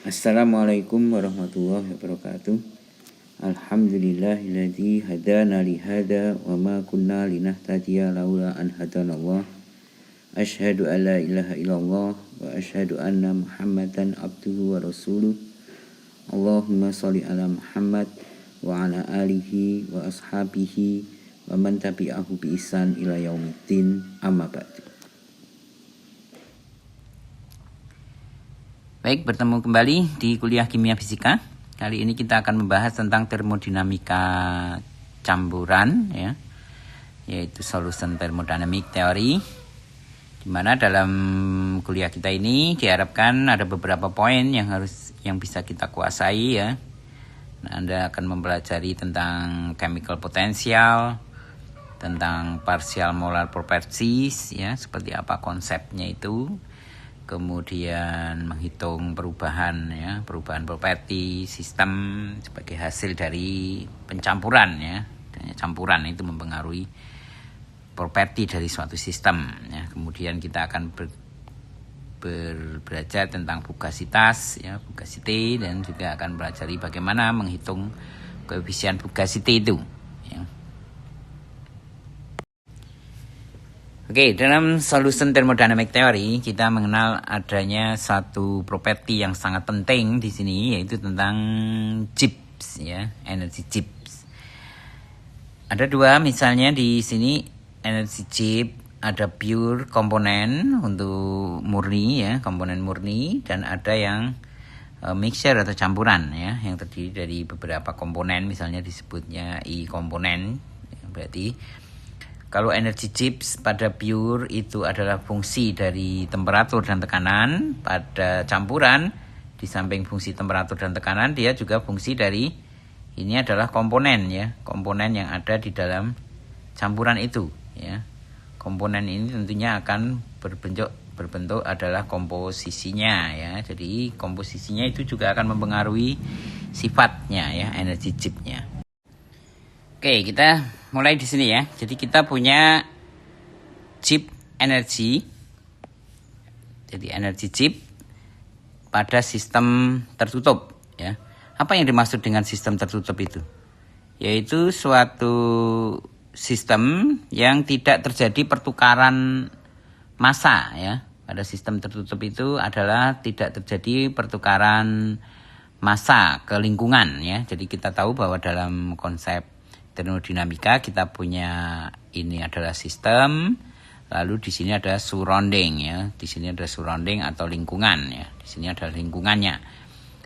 Assalamualaikum warahmatullahi wabarakatuh. Alhamdulillahilladzi hadana li hada wa ma kunna linahtadiya laula an hadanallah. Asyhadu an la ilaha illallah wa asyhadu anna Muhammadan abduhu wa rasuluh. Allahumma shalli ala Muhammad wa ala alihi wa ashabihi wa man tabi'ahu bi ihsan ila yaumiddin. Amma ba'du. Baik, bertemu kembali di kuliah kimia fisika. Kali ini kita akan membahas tentang termodinamika campuran, ya, yaitu solution thermodynamic theory. Di mana dalam kuliah kita ini diharapkan ada beberapa poin yang bisa kita kuasai, ya. Nah, Anda akan mempelajari tentang chemical potential, tentang partial molar properties, ya, seperti apa konsepnya itu. Kemudian menghitung perubahan properti sistem sebagai hasil dari pencampuran, ya. Campuran itu mempengaruhi properti dari suatu sistem, ya. Kemudian kita akan belajar tentang fugasitas, ya, fugacity, dan juga akan belajar bagaimana menghitung koefisien fugacity itu, ya. Oke, dalam solution thermodynamic theory kita mengenal adanya satu properti yang sangat penting di sini, yaitu tentang Gibbs, ya, energi Gibbs. Ada dua, misalnya di sini energi Gibbs ada pure komponen untuk murni, ya, komponen murni, dan ada yang mixture atau campuran, ya, yang terdiri dari beberapa komponen, misalnya disebutnya I komponen, ya, berarti kalau energi Gibbs pada pure itu adalah fungsi dari temperatur dan tekanan, pada campuran di samping fungsi temperatur dan tekanan dia juga fungsi dari, ini adalah komponen, ya, komponen yang ada di dalam campuran itu, ya. Komponen ini tentunya akan berbentuk adalah komposisinya, ya. Jadi komposisinya itu juga akan mempengaruhi sifatnya, ya, energi Gibbs-nya. Oke, kita mulai di sini, ya. Jadi kita punya Gibbs energi. Jadi energi Gibbs pada sistem tertutup, ya. Apa yang dimaksud dengan sistem tertutup itu? Yaitu suatu sistem yang tidak terjadi pertukaran massa, ya. Pada sistem tertutup itu adalah tidak terjadi pertukaran massa ke lingkungan, ya. Jadi kita tahu bahwa dalam konsep termodinamika kita punya ini adalah sistem, lalu di sini ada surrounding, ya. Di sini ada surrounding atau lingkungan, ya. Di sini ada lingkungannya.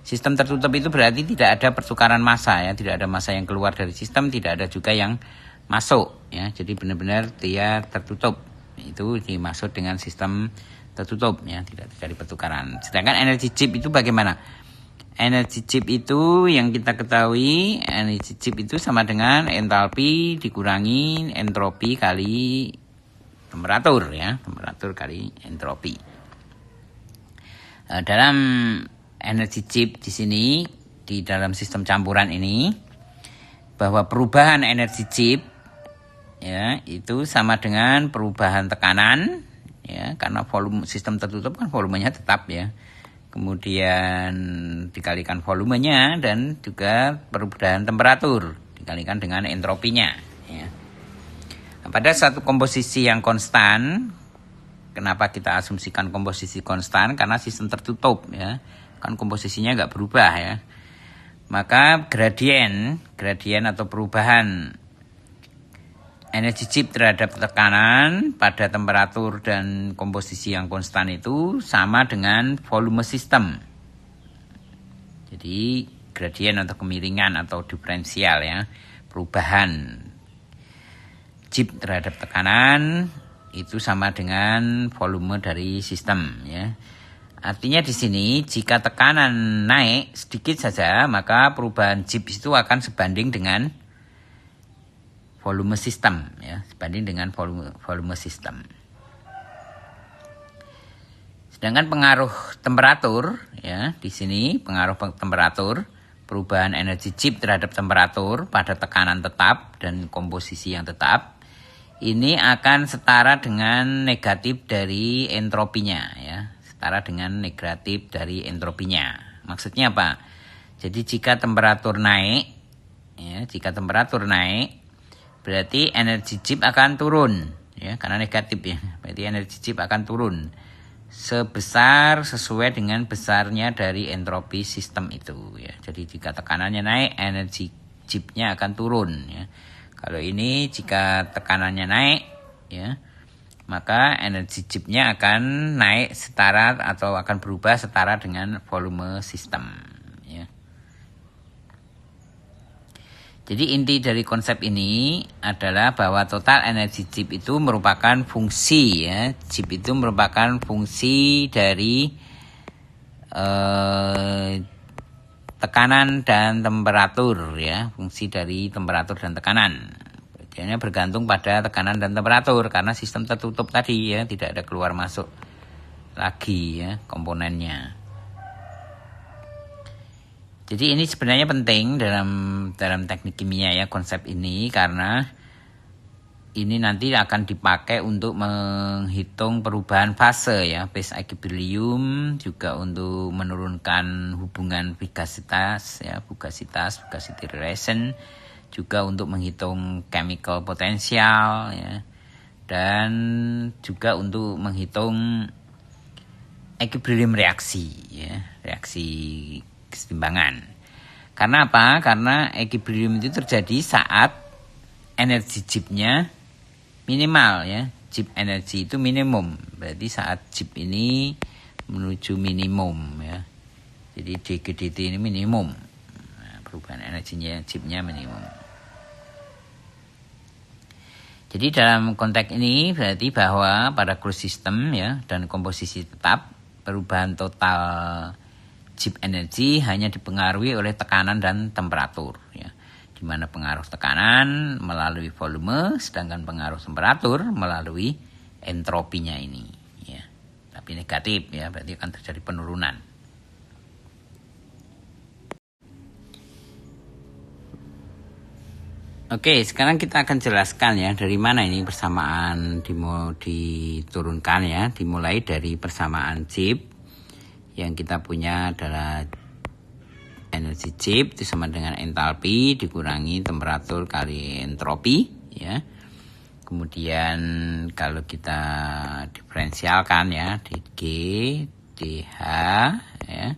Sistem tertutup itu berarti tidak ada pertukaran massa, ya. Tidak ada massa yang keluar dari sistem, tidak ada juga yang masuk, ya. Jadi benar-benar dia tertutup. Itu dimaksud dengan sistem tertutup, ya, tidak terjadi pertukaran. Sedangkan energi Gibbs itu bagaimana? Energi Gibbs itu yang kita ketahui, energi Gibbs itu sama dengan entalpi dikurangi entropi kali temperatur, ya, temperatur kali entropi. Dalam energi Gibbs di sini, di dalam sistem campuran ini, bahwa perubahan energi Gibbs, ya, itu sama dengan perubahan tekanan, ya, karena volume sistem tertutup kan volumenya tetap, ya. Kemudian dikalikan volumenya dan juga perubahan temperatur dikalikan dengan entropinya, ya. Nah, pada satu komposisi yang konstan, kenapa kita asumsikan komposisi konstan? Karena sistem tertutup, ya, kan komposisinya nggak berubah, ya. Maka gradien atau perubahan energi Gibbs terhadap tekanan pada temperatur dan komposisi yang konstan itu sama dengan volume sistem. Jadi gradien atau kemiringan atau diferensial, ya, perubahan Gibbs terhadap tekanan itu sama dengan volume dari sistem, ya. Artinya di sini jika tekanan naik sedikit saja, maka perubahan Gibbs itu akan sebanding dengan volume sistem, ya, sebanding dengan volume sistem. Sedangkan pengaruh temperatur, ya, di sini pengaruh temperatur, perubahan energi Gibbs terhadap temperatur pada tekanan tetap dan komposisi yang tetap, ini akan setara dengan negatif dari entropinya, ya, setara dengan negatif dari entropinya. Maksudnya apa? Jadi jika temperatur naik, ya, berarti energi chip akan turun, ya, karena negatif ya. Berarti energi chip akan turun sebesar sesuai dengan besarnya dari entropi sistem itu, ya. Jadi jika tekanannya naik, energi chipnya akan turun, ya. Kalau ini jika tekanannya naik, ya, maka energi chipnya akan naik setara atau akan berubah setara dengan volume sistem, ya. Jadi inti dari konsep ini adalah bahwa total energi chip itu merupakan fungsi, ya. Chip itu merupakan fungsi dari tekanan dan temperatur, ya. Fungsi dari temperatur dan tekanan. Jadi bergantung pada tekanan dan temperatur karena sistem tertutup tadi, ya, tidak ada keluar masuk lagi, ya, komponennya. Jadi ini sebenarnya penting dalam teknik kimia, ya, konsep ini, karena ini nanti akan dipakai untuk menghitung perubahan fase, ya, phase equilibrium, juga untuk menurunkan hubungan vigasitas, ya, fugacity relation, juga untuk menghitung chemical potential, ya, dan juga untuk menghitung equilibrium reaksi, ya, reaksi kesetimbangan. Karena apa? Karena equilibrium itu terjadi saat energi chipnya minimal, ya. Chip energi itu minimum. Berarti saat chip ini menuju minimum, ya. Jadi dGdt ini minimum. Nah, perubahan energinya chipnya minimum. Jadi dalam konteks ini berarti bahwa pada closed system, ya, dan komposisi tetap, perubahan total chip energi hanya dipengaruhi oleh tekanan dan temperatur, ya. Di mana pengaruh tekanan melalui volume, sedangkan pengaruh temperatur melalui entropinya ini, ya. Tapi negatif, ya, berarti akan terjadi penurunan. Oke, sekarang kita akan jelaskan, ya, dari mana ini persamaan diturunkan, ya. Dimulai dari persamaan chip yang kita punya adalah energi chip itu sama dengan entalpi dikurangi temperatur kali entropi, ya. Kemudian kalau kita diferensialkan, ya, dG dH, ya,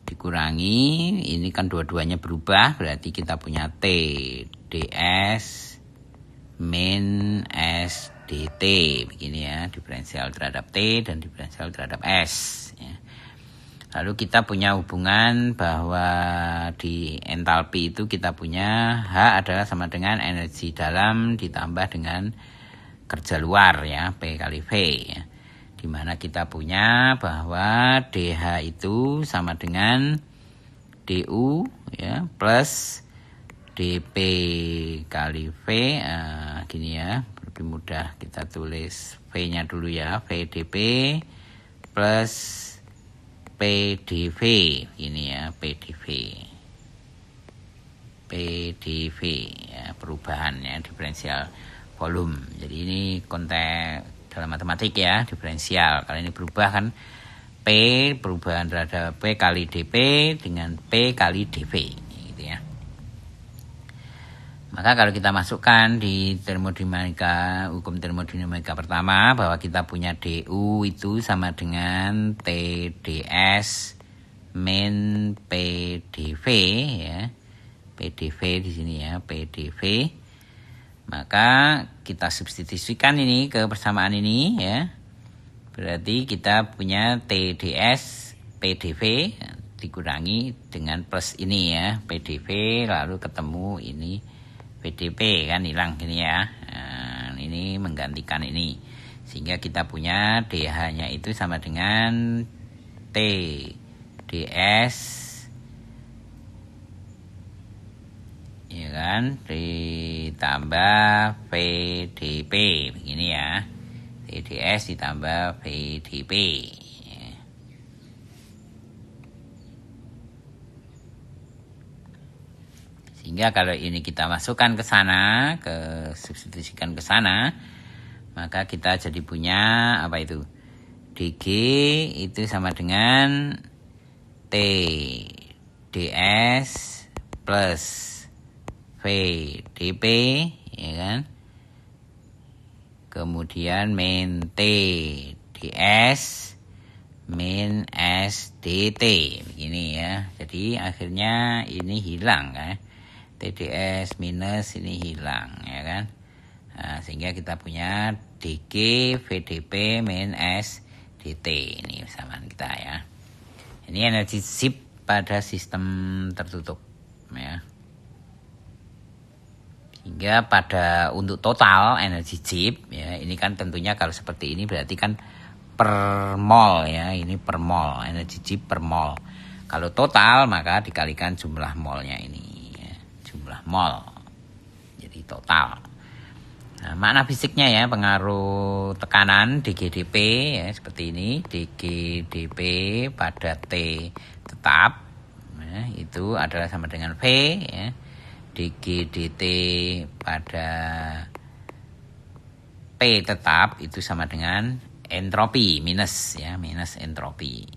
dikurangi ini kan dua-duanya berubah, berarti kita punya T ds min S dt begini, ya, diferensial terhadap T dan diferensial terhadap S, ya. Lalu kita punya hubungan bahwa di entalpi itu kita punya H adalah sama dengan energi dalam ditambah dengan kerja luar, ya, P kali V, ya. Dimana kita punya bahwa DH itu sama dengan DU, ya, plus dP kali V, gini, ya, lebih mudah kita tulis V-nya dulu, ya, VdP plus PdV, gini, ya, PdV, ya, perubahannya diferensial volume. Jadi ini konteks dalam matematik, ya, diferensial. Kalau ini berubah kan P perubahan terhadap P kali dP dengan P kali dV, gitu, ya. Maka kalau kita masukkan di termodinamika, hukum termodinamika pertama, bahwa kita punya DU itu sama dengan TdS min PdV, ya. PdV di sini, ya, PdV. Maka kita substitusikan ini ke persamaan ini, ya. Berarti kita punya TdS PdV dikurangi dengan plus ini, ya, PdV, lalu ketemu ini PdP, kan hilang gini, ya. Nah, ini menggantikan ini sehingga kita punya DH-nya itu sama dengan T ds, ya kan, ditambah VdP begini, ya, TdS ditambah VdP. Sehingga kalau ini kita masukkan ke sana, substitusikan ke sana, maka kita jadi punya apa itu? dG itu sama dengan T ds plus V dp, ya kan. Kemudian min T ds min S dt, begini ya. Jadi akhirnya ini hilang kan. TDS minus ini hilang, ya kan. Nah, sehingga kita punya DG VDP min S dt, ini persamaan kita ya. Ini energi chip pada sistem tertutup ya. Hingga pada untuk total energi chip ya, ini kan tentunya kalau seperti ini berarti kan per mol ya, ini per mol, energi chip per mol. Kalau total maka dikalikan jumlah molnya ini ya, jumlah mol. Jadi total. Nah, makna fisiknya ya, pengaruh tekanan DGDP ya seperti ini, DGDP pada T tetap ya, itu adalah sama dengan V ya. DGDT pada P tetap itu sama dengan entropi minus ya, minus entropi.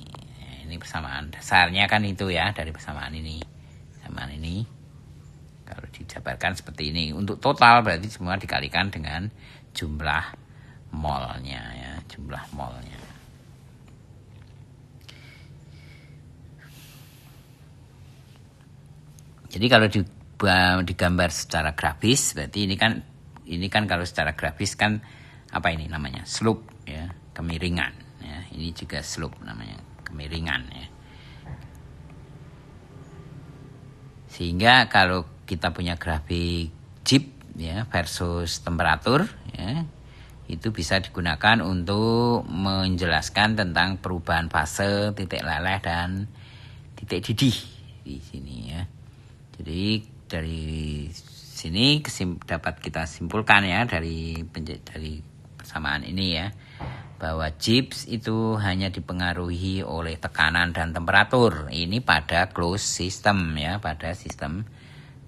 Ini persamaan dasarnya kan itu ya, dari persamaan ini. Persamaan ini kalau dijabarkan seperti ini. Untuk total berarti semua dikalikan dengan jumlah molnya ya, jumlah molnya. Jadi kalau digambar secara grafis berarti ini kan kalau secara grafis kan apa ini namanya, slope ya, kemiringan ya. Ini juga slope namanya, kemiringan ya. Sehingga kalau kita punya grafik chip ya versus temperatur ya, itu bisa digunakan untuk menjelaskan tentang perubahan fase titik leleh dan titik didih di sini ya. Jadi dari sini dapat kita simpulkan ya dari persamaan ini ya, bahwa chips itu hanya dipengaruhi oleh tekanan dan temperatur. Ini pada closed system ya, pada sistem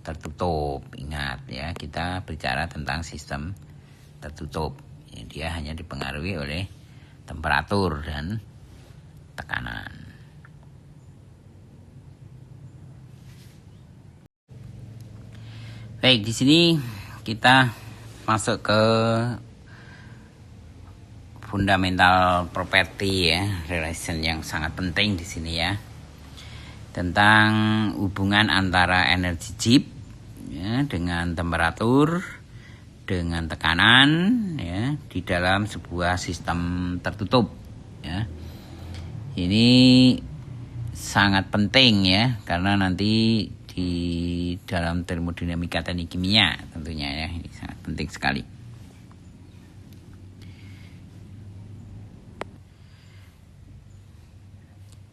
tertutup. Ingat ya, kita bicara tentang sistem tertutup. Dia hanya dipengaruhi oleh temperatur dan tekanan. Baik, di sini kita masuk ke fundamental property ya, relation yang sangat penting di sini ya, tentang hubungan antara energi chip ya, dengan temperatur, dengan tekanan ya, di dalam sebuah sistem tertutup ya. Ini sangat penting ya, karena nanti di dalam termodinamika teknik kimia tentunya ya, ini sangat penting sekali.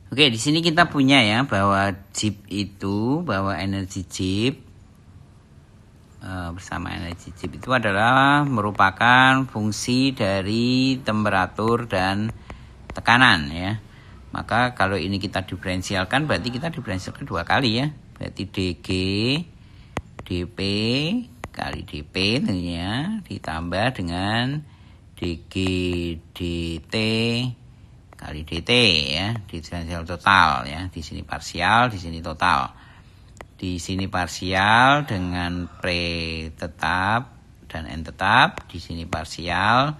Oke, di sini kita punya ya bahwa chip itu, bahwa energi chip bersama energi chip itu adalah merupakan fungsi dari temperatur dan tekanan ya. Maka kalau ini kita diferensialkan berarti kita diferensialkan dua kali ya. Berarti DG dP kali dP tentunya ditambah dengan DG dt kali dt ya, diferensial total ya. Di sini parsial, di sini total. Di sini parsial dengan pre tetap dan n tetap, di sini parsial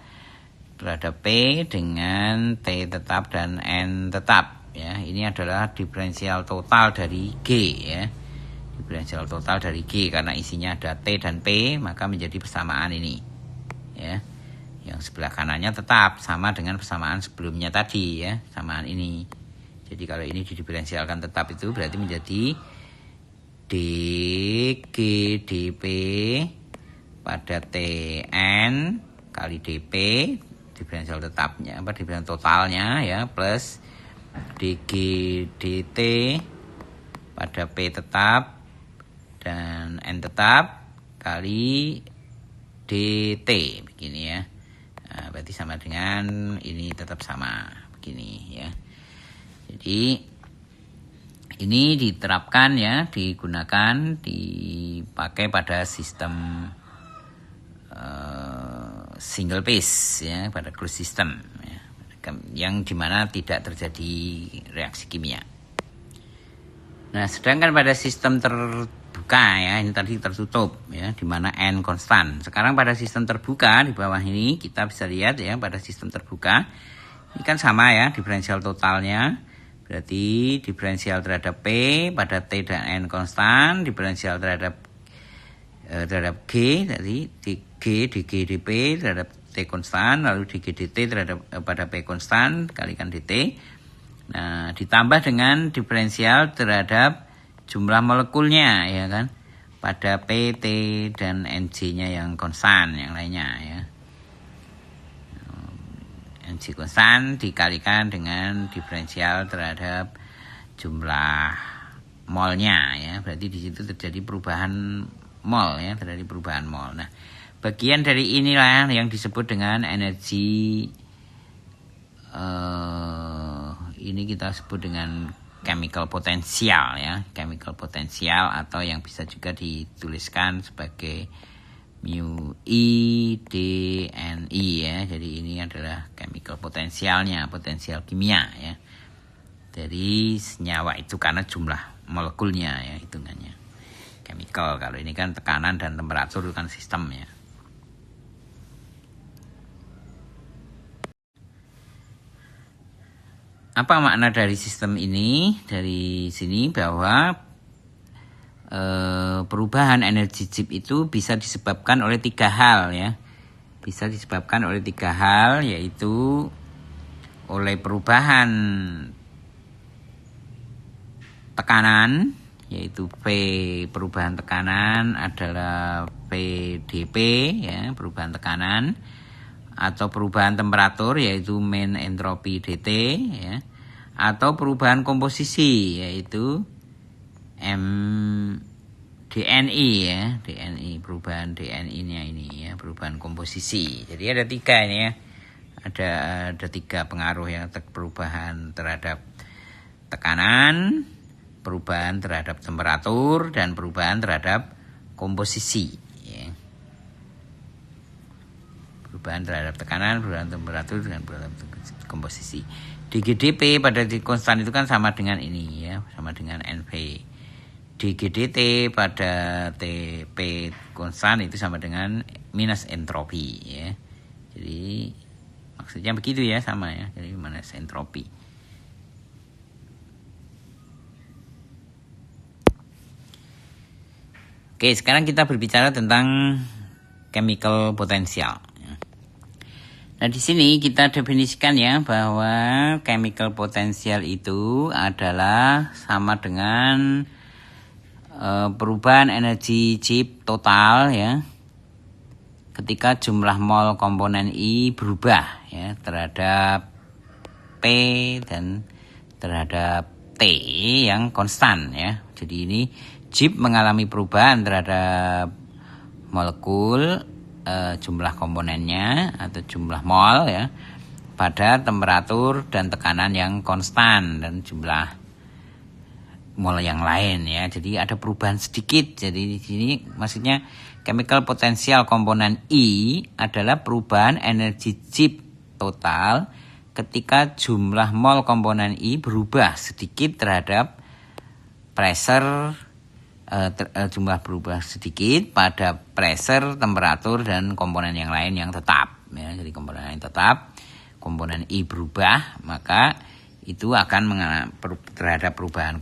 terhadap p dengan t tetap dan n tetap. Ya, ini adalah diferensial total dari G ya. Diferensial total dari G karena isinya ada T dan P, maka menjadi persamaan ini. Ya. Yang sebelah kanannya tetap sama dengan persamaan sebelumnya tadi ya, persamaan ini. Jadi kalau ini didiferensialkan tetap itu berarti menjadi DG dP pada Tn kali dP, diferensial tetapnya apa, diferensial totalnya ya, plus DG dt pada P tetap dan N tetap kali dt begini ya. Nah, berarti sama dengan ini tetap sama begini ya. Jadi ini diterapkan ya, digunakan, dipakai pada sistem single phase ya, pada closed system ya, yang dimana tidak terjadi reaksi kimia. Nah, sedangkan pada sistem terbuka ya, ini tadi tertutup ya, di mana n konstan. Sekarang pada sistem terbuka di bawah ini kita bisa lihat ya, pada sistem terbuka ini kan sama ya, diferensial totalnya. Berarti diferensial terhadap P pada T dan N konstan, diferensial terhadap G tadi G dG dP terhadap T konstan, lalu dG dt terhadap pada P konstan kalikan dt. Nah, ditambah dengan diferensial terhadap jumlah molekulnya ya kan, pada P, T dan NC-nya yang konstan, yang lainnya ya. NC konstan dikalikan dengan diferensial terhadap jumlah molnya ya, berarti di situ terjadi perubahan mol ya, terjadi perubahan mol. Nah, bagian dari inilah yang disebut dengan energi ini kita sebut dengan chemical potential ya, chemical potential, atau yang bisa juga dituliskan sebagai mu I D N I ya. Jadi ini adalah chemical potensialnya, potensial kimia ya dari senyawa itu karena jumlah molekulnya ya, hitungannya chemical. Kalau ini kan tekanan dan temperatur itu kan sistem ya. Apa makna dari sistem ini? Dari sini bahwa perubahan energi chip itu bisa disebabkan oleh 3 hal ya. Bisa disebabkan oleh 3 hal, yaitu oleh perubahan tekanan, yaitu P, perubahan tekanan adalah PdP ya, perubahan tekanan, atau perubahan temperatur yaitu main entropi dt ya, atau perubahan komposisi yaitu DNI ya, DNI, perubahan DNI-nya ini ya, perubahan komposisi. Jadi ada 3 ini ya, ada 3 pengaruh ya, perubahan terhadap tekanan, perubahan terhadap temperatur, dan perubahan terhadap komposisi ya. Perubahan terhadap tekanan, perubahan temperatur, dan perubahan komposisi. dGdP pada konstan itu kan sama dengan ini ya, sama dengan NV. dGdt pada TP konstan itu sama dengan minus entropi ya. Jadi maksudnya begitu ya, sama ya, jadi minus entropi. Oke, sekarang kita berbicara tentang chemical potential. Nah, di sini kita definisikan ya bahwa chemical potential itu adalah sama dengan perubahan energi chip total ya, ketika jumlah mol komponen I berubah ya terhadap P dan terhadap T yang konstan ya. Jadi ini chip mengalami perubahan terhadap molekul, jumlah komponennya atau jumlah mol ya, pada temperatur dan tekanan yang konstan dan jumlah mol yang lain ya. Jadi ada perubahan sedikit. Jadi di sini maksudnya chemical potential komponen I adalah perubahan energi chip total ketika jumlah mol komponen I berubah sedikit terhadap pressure, jumlah berubah sedikit pada pressure, temperatur, dan komponen yang lain yang tetap ya. Jadi komponen yang tetap, komponen I berubah, maka itu akan terhadap perubahan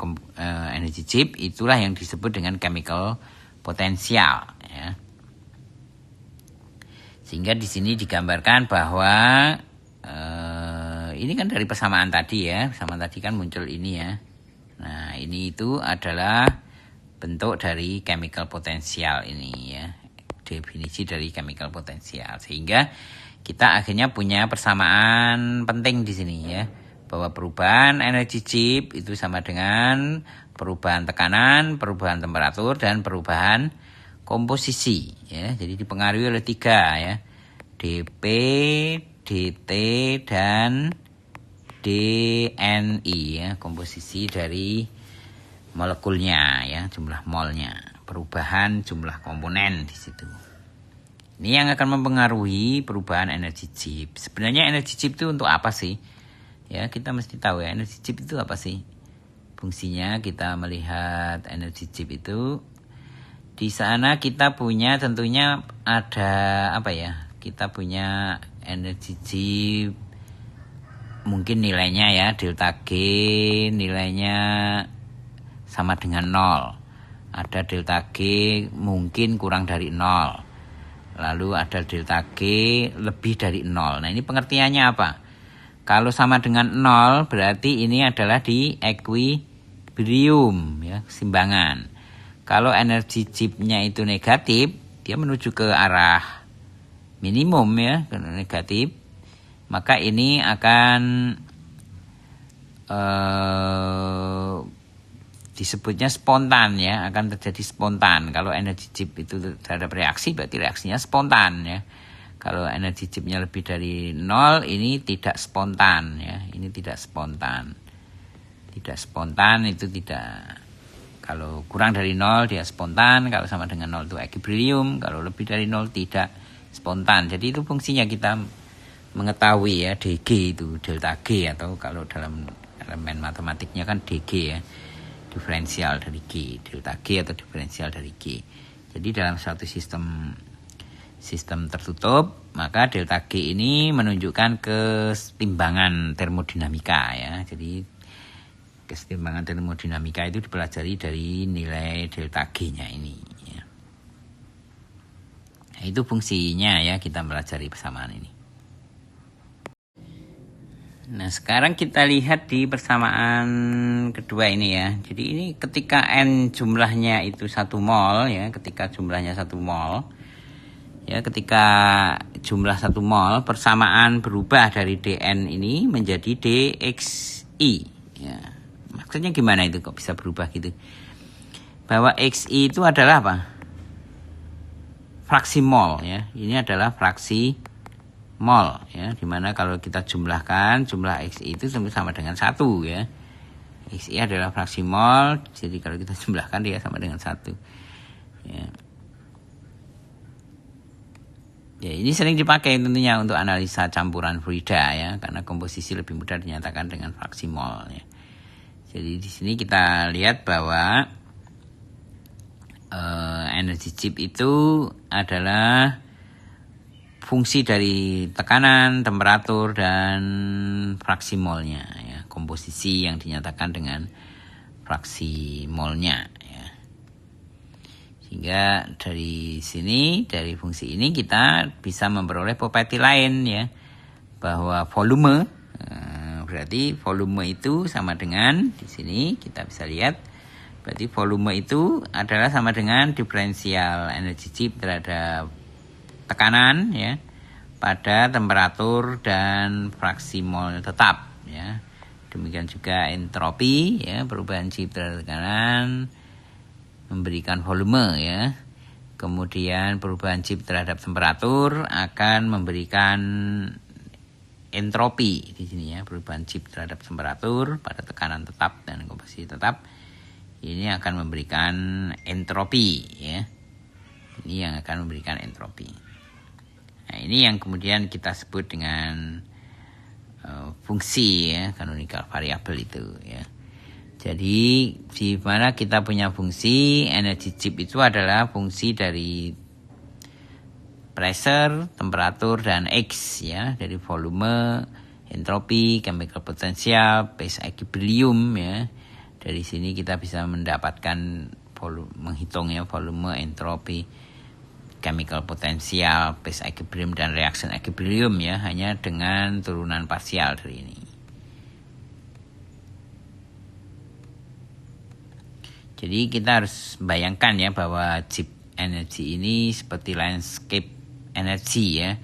energi chip, itulah yang disebut dengan chemical potential ya. Sehingga di sini digambarkan bahwa ini kan dari persamaan tadi ya, persamaan tadi kan muncul ini ya. Nah, ini itu adalah bentuk dari chemical potential ini ya, definisi dari chemical potential. Sehingga kita akhirnya punya persamaan penting di sini ya, bahwa perubahan energi chip itu sama dengan perubahan tekanan, perubahan temperatur, dan perubahan komposisi ya. Jadi dipengaruhi oleh 3 ya, dP, dt, dan dNi ya, komposisi dari molekulnya ya, jumlah molnya, perubahan jumlah komponen di situ. Ini yang akan mempengaruhi perubahan energi chip. Sebenarnya energi chip itu untuk apa sih? Ya, kita mesti tahu ya, energi chip itu apa sih? Fungsinya kita melihat energy chip itu, di sana kita punya tentunya ada apa ya? Kita punya energy chip, mungkin nilainya ya delta G nilainya sama dengan 0. Ada delta G mungkin kurang dari 0. Lalu ada delta G lebih dari 0. Nah, ini pengertiannya apa? Kalau sama dengan 0 berarti ini adalah di equilibrium ya, keseimbangan. Kalau energi chipnya itu negatif, dia menuju ke arah minimum ya, ke negatif, maka ini akan disebutnya spontan ya, akan terjadi spontan. Kalau energi chip itu terhadap reaksi berarti reaksinya spontan ya. Kalau energi chipnya lebih dari 0 ini tidak spontan ya, ini tidak spontan. Tidak spontan itu tidak. Kalau kurang dari 0 dia spontan, kalau sama dengan 0 itu equilibrium, kalau lebih dari 0 tidak spontan. Jadi itu fungsinya kita mengetahui ya dG itu delta G, atau kalau dalam elemen matematiknya kan dG ya, diferensial dari G, delta G atau diferensial dari G. Jadi dalam suatu sistem tertutup, maka delta G ini menunjukkan kesetimbangan termodinamika ya. Jadi kesetimbangan termodinamika itu dipelajari dari nilai delta G-nya ini ya. Nah, itu fungsinya ya, kita pelajari persamaan ini. Nah, sekarang kita lihat di persamaan kedua ini ya. Jadi ini ketika N jumlahnya itu 1 mol ya, ketika jumlahnya 1 mol ya, ketika jumlah 1 mol, persamaan berubah dari dN ini menjadi dXi ya. Maksudnya gimana itu kok bisa berubah gitu? Bahwa Xi itu adalah apa? Fraksi mol ya. Ini adalah fraksi mol ya, dimana kalau kita jumlahkan jumlah Xi itu sama dengan 1 ya. Xi adalah fraksi mol, jadi kalau kita jumlahkan dia sama dengan 1 ya. Ya, ini sering dipakai tentunya untuk analisa campuran fluida ya, karena komposisi lebih mudah dinyatakan dengan fraksi mol ya. Jadi di sini kita lihat bahwa energi chip itu adalah fungsi dari tekanan, temperatur, dan fraksi molnya ya, komposisi yang dinyatakan dengan fraksi molnya ya. Sehingga dari sini, dari fungsi ini kita bisa memperoleh properti lain ya, bahwa volume berarti volume itu sama dengan, di sini kita bisa lihat berarti volume itu adalah sama dengan diferensial energi chip terhadap tekanan ya pada temperatur dan fraksi mol tetap ya. Demikian juga entropi ya, perubahan chip terhadap tekanan memberikan volume ya. Kemudian perubahan chip terhadap temperatur akan memberikan entropi di sini ya, perubahan chip terhadap temperatur pada tekanan tetap dan komposisi tetap ini akan memberikan entropi ya. Ini yang akan memberikan entropi. Nah, ini yang kemudian kita sebut dengan fungsi ya, canonical variable itu ya. Jadi di mana kita punya fungsi energy chip itu adalah fungsi dari pressure, temperatur, dan X ya, dari volume, entropi, chemical potential, phase equilibrium ya. Dari sini kita bisa mendapatkan menghitung ya volume, entropi, chemical potential, phase equilibrium, dan reaction equilibrium ya, hanya dengan turunan parsial dari ini. Jadi kita harus bayangkan ya bahwa chip energi ini seperti landscape energi ya.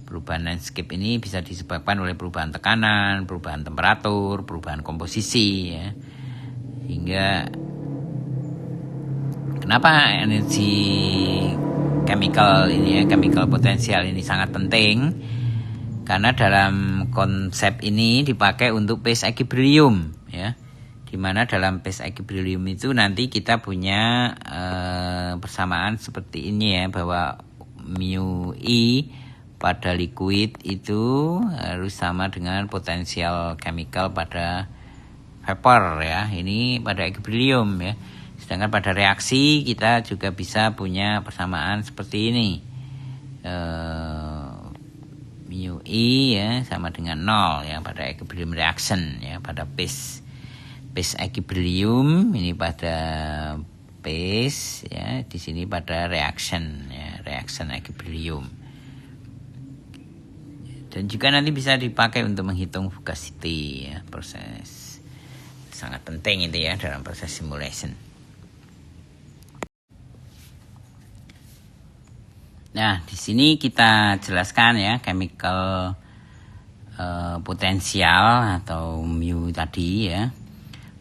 Perubahan landscape ini bisa disebabkan oleh perubahan tekanan, perubahan temperatur, perubahan komposisi ya. Hingga kenapa energi chemical ini ya, chemical potential ini sangat penting? Karena dalam konsep ini dipakai untuk phase equilibrium ya. Di mana dalam phase equilibrium itu nanti kita punya persamaan seperti ini ya, bahwa mu I pada liquid itu harus sama dengan potensial chemical pada vapor ya. Ini pada equilibrium ya. Sedangkan pada reaksi kita juga bisa punya persamaan seperti ini. Mu I ya sama dengan 0 ya pada equilibrium reaction ya, pada phase equilibrium ini pada phase ya, di sini pada reaction ya, reaction equilibrium. Dan juga nanti bisa dipakai untuk menghitung fugacity ya, proses sangat penting itu ya dalam proses simulation. Nah, di sini kita jelaskan ya chemical potensial atau mu tadi ya,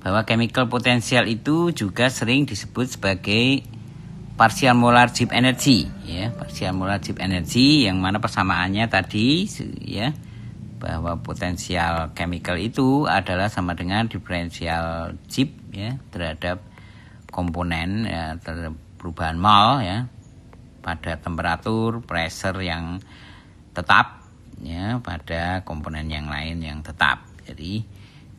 bahwa chemical potensial itu juga sering disebut sebagai partial molar Gibbs energy ya, partial molar Gibbs energy, yang mana persamaannya tadi ya, bahwa potensial chemical itu adalah sama dengan diferensial Gibbs ya terhadap komponen ya, terhadap perubahan mol ya pada temperatur, pressure yang tetap ya pada komponen yang lain yang tetap. Jadi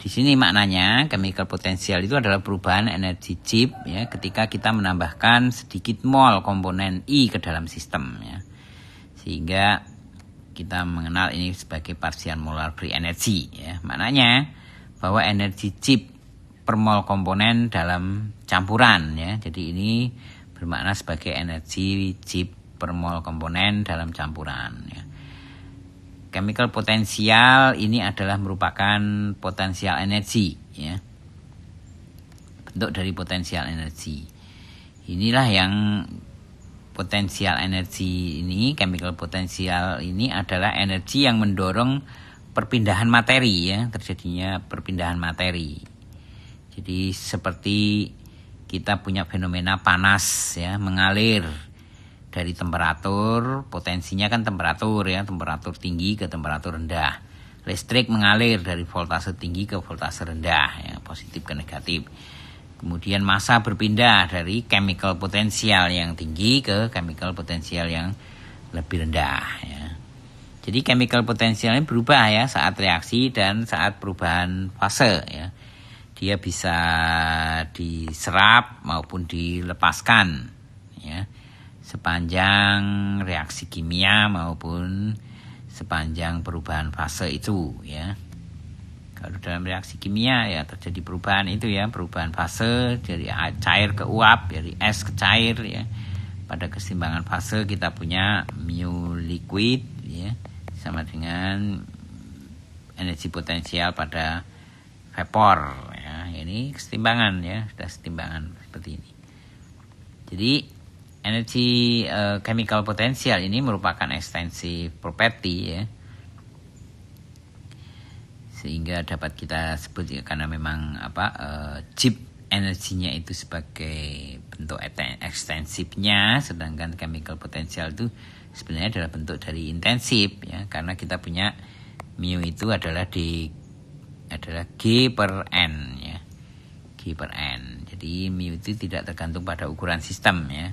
di sini maknanya chemical potensial itu adalah perubahan energi Gibbs ya ketika kita menambahkan sedikit mol komponen I ke dalam sistem ya. Sehingga kita mengenal ini sebagai partial molar free energy ya. Maknanya bahwa energi Gibbs per mol komponen dalam campuran ya. Jadi ini bermakna sebagai energi Gibbs per mol komponen dalam campuran ya. Chemical potensial ini adalah merupakan potensial energi ya. Bentuk dari potensial energi. Inilah yang potensial energi ini, chemical potensial ini adalah energi yang mendorong perpindahan materi ya, terjadinya perpindahan materi. Jadi seperti kita punya fenomena panas ya, mengalir dari temperatur, potensinya kan temperatur ya, temperatur tinggi ke temperatur rendah. Listrik mengalir dari voltase tinggi ke voltase rendah ya, positif ke negatif. Kemudian massa berpindah dari chemical potensial yang tinggi ke chemical potensial yang lebih rendah ya. Jadi chemical potensial ini berubah ya saat reaksi dan saat perubahan fase ya. Dia bisa diserap maupun dilepaskan ya, sepanjang reaksi kimia maupun sepanjang perubahan fase itu ya. Kalau dalam reaksi kimia ya terjadi perubahan itu ya, perubahan fase dari cair ke uap, dari es ke cair ya. Pada keseimbangan fase kita punya mu liquid ya sama dengan energi potensial pada vapor ya. Ini kesetimbangan ya, sudah kesetimbangan seperti ini. Jadi energi chemical potensial ini merupakan extensive property ya, sehingga dapat kita sebut ya, karena memang Gibbs energinya itu sebagai bentuk ekstensifnya, sedangkan chemical potential itu sebenarnya adalah bentuk dari intensif ya, karena kita punya mu itu adalah G per N ya, G per N. Jadi mu itu tidak tergantung pada ukuran sistem ya.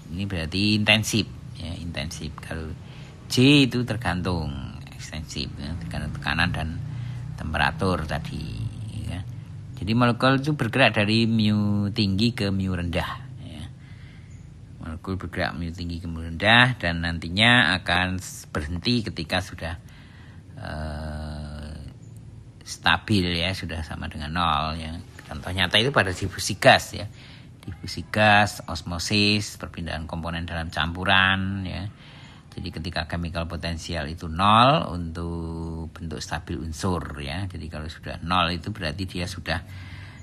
Ini berarti intensif ya, intensif. Kalau J itu tergantung ekstensif ya, tergantung tekanan dan temperatur tadi ya. Jadi molekul itu bergerak dari mu tinggi ke mu rendah ya. Molekul bergerak mu tinggi ke mu rendah dan nantinya akan berhenti ketika sudah stabil ya, sudah sama dengan 0 ya. Contoh nyata itu pada difusi gas ya. Difusi gas, osmosis, perpindahan komponen dalam campuran ya. Jadi ketika chemical potensial itu 0 untuk bentuk stabil unsur ya. Jadi kalau sudah 0 itu berarti dia sudah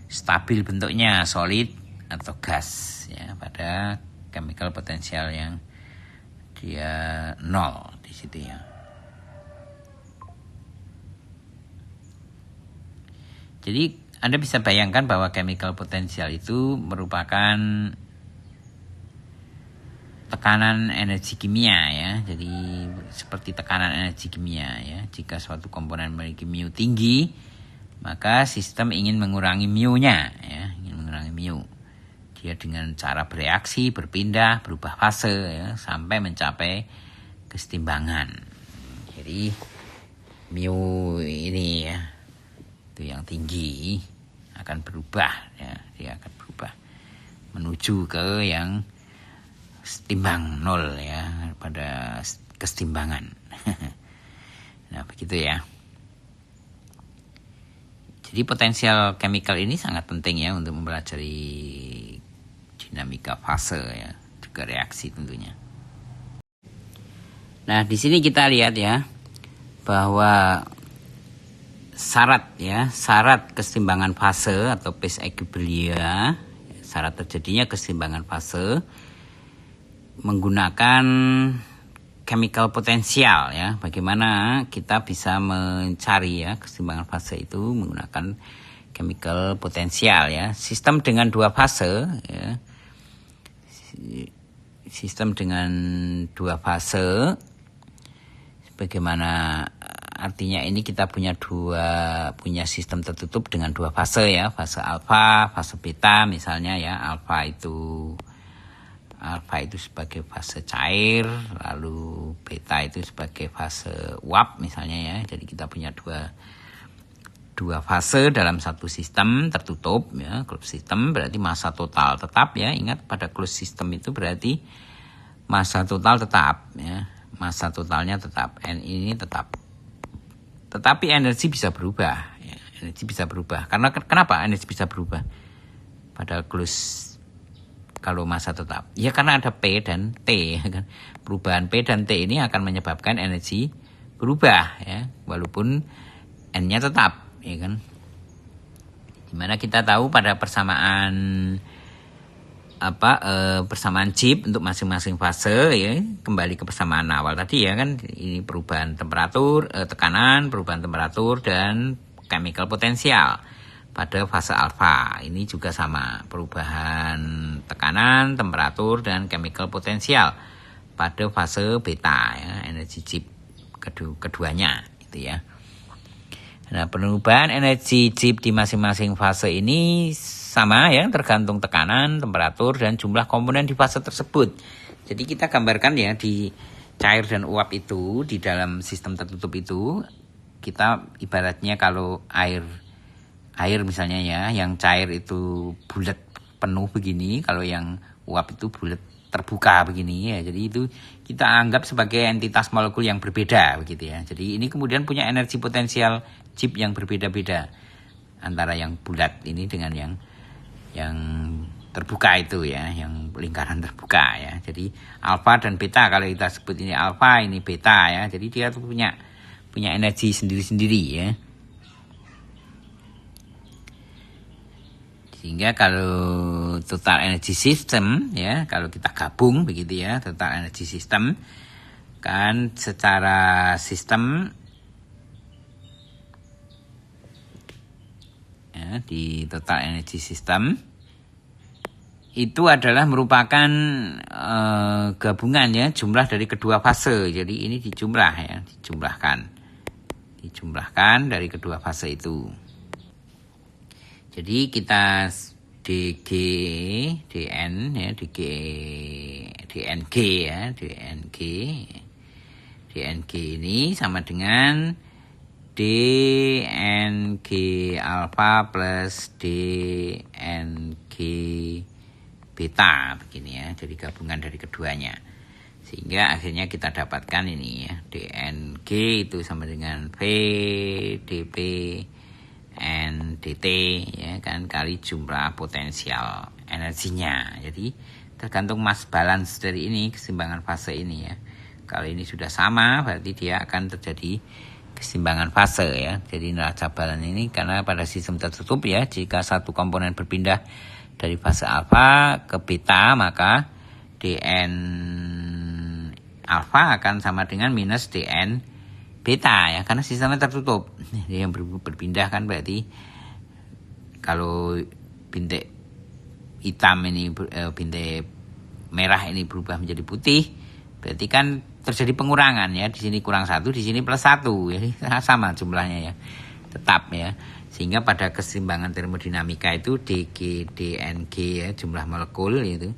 stabil bentuknya, solid atau gas ya, pada chemical potensial yang dia 0 di situ ya. Jadi Anda bisa bayangkan bahwa chemical potensial itu merupakan tekanan energi kimia ya. Jadi seperti tekanan energi kimia ya. Jika suatu komponen memiliki mu tinggi, maka sistem ingin mengurangi mu-nya ya, ingin mengurangi mu. Dia dengan cara bereaksi, berpindah, berubah fase ya, sampai mencapai kesetimbangan. Jadi mu ini ya, itu yang tinggi akan berubah ya, dia akan berubah menuju ke yang setimbang 0 ya, pada kesetimbangan. Nah begitu ya. Jadi potensial chemical ini sangat penting ya untuk mempelajari dinamika fase ya, juga reaksi tentunya. Nah di sini kita lihat ya bahwa syarat keseimbangan fase atau phase equilibria, syarat terjadinya keseimbangan fase menggunakan chemical potensial ya. Bagaimana kita bisa mencari ya keseimbangan fase itu menggunakan chemical potensial ya. Sistem dengan dua fase ya. Sistem dengan dua fase, bagaimana artinya ini kita punya sistem tertutup dengan dua fase ya, fase alfa, fase beta misalnya ya. Alfa itu sebagai fase cair, lalu beta itu sebagai fase uap misalnya ya. Jadi kita punya dua fase dalam satu sistem tertutup ya. Closed system berarti massa total tetap ya. Ingat pada closed system itu berarti massa total tetap ya. Massa totalnya tetap, N ini tetap. Tetapi energi bisa berubah ya. Energi bisa berubah. Karena kenapa energi bisa berubah pada closed kalau massa tetap? Ya karena ada P dan T kan. Perubahan P dan T ini akan menyebabkan energi berubah ya, walaupun N-nya tetap ya kan. Dimana kita tahu pada persamaan persamaan chip untuk masing-masing fase ya, kembali ke persamaan awal tadi ya kan. Ini perubahan temperatur, tekanan, perubahan temperatur dan chemical potensial. Pada fase alfa ini juga sama, perubahan tekanan, temperatur dan chemical potensial. Pada fase beta ya, energi chip keduanya itu ya. Nah, perubahan energi chip di masing-masing fase ini sama ya, tergantung tekanan, temperatur dan jumlah komponen di fase tersebut. Jadi kita gambarkan ya, di cair dan uap itu, di dalam sistem tertutup itu, kita ibaratnya kalau air misalnya ya, yang cair itu bulat penuh begini, kalau yang uap itu bulat terbuka begini ya. Jadi itu kita anggap sebagai entitas molekul yang berbeda begitu ya. Jadi ini kemudian punya energi potensial chip yang berbeda-beda antara yang bulat ini dengan yang terbuka itu ya, yang lingkaran terbuka ya. Jadi alfa dan beta, kalau kita sebut ini alfa, ini beta ya. Jadi dia tuh punya energi sendiri-sendiri ya. Sehingga kalau total energy system ya, kalau kita gabung begitu ya, total energy system kan secara sistem ya, di total energy system itu adalah merupakan gabungan ya, jumlah dari kedua fase. Jadi ini dijumlah ya, dijumlahkan dari kedua fase itu. Jadi kita dg dn ya, dng ya, dng ini sama dengan dng alfa plus dng beta begini ya. Jadi gabungan dari keduanya. Sehingga akhirnya kita dapatkan ini ya, dng itu sama dengan v dp N dt ya kan, kali jumlah potensial energinya. Jadi tergantung mass balance dari ini, keseimbangan fase ini ya. Kalau ini sudah sama berarti dia akan terjadi keseimbangan fase ya. Jadi neraca balance ini karena pada sistem tertutup ya, jika satu komponen berpindah dari fase alfa ke beta, maka dn alfa akan sama dengan minus dn beta ya, karena sistemnya tertutup. Yang berpindah kan berarti kalau bintik hitam ini, bintik merah ini berubah menjadi putih, berarti kan terjadi pengurangan ya. Di sini kurang 1, di sini plus 1 ya, sama jumlahnya ya, tetap ya. Sehingga pada keseimbangan termodinamika itu dg dng ya, jumlah molekul itu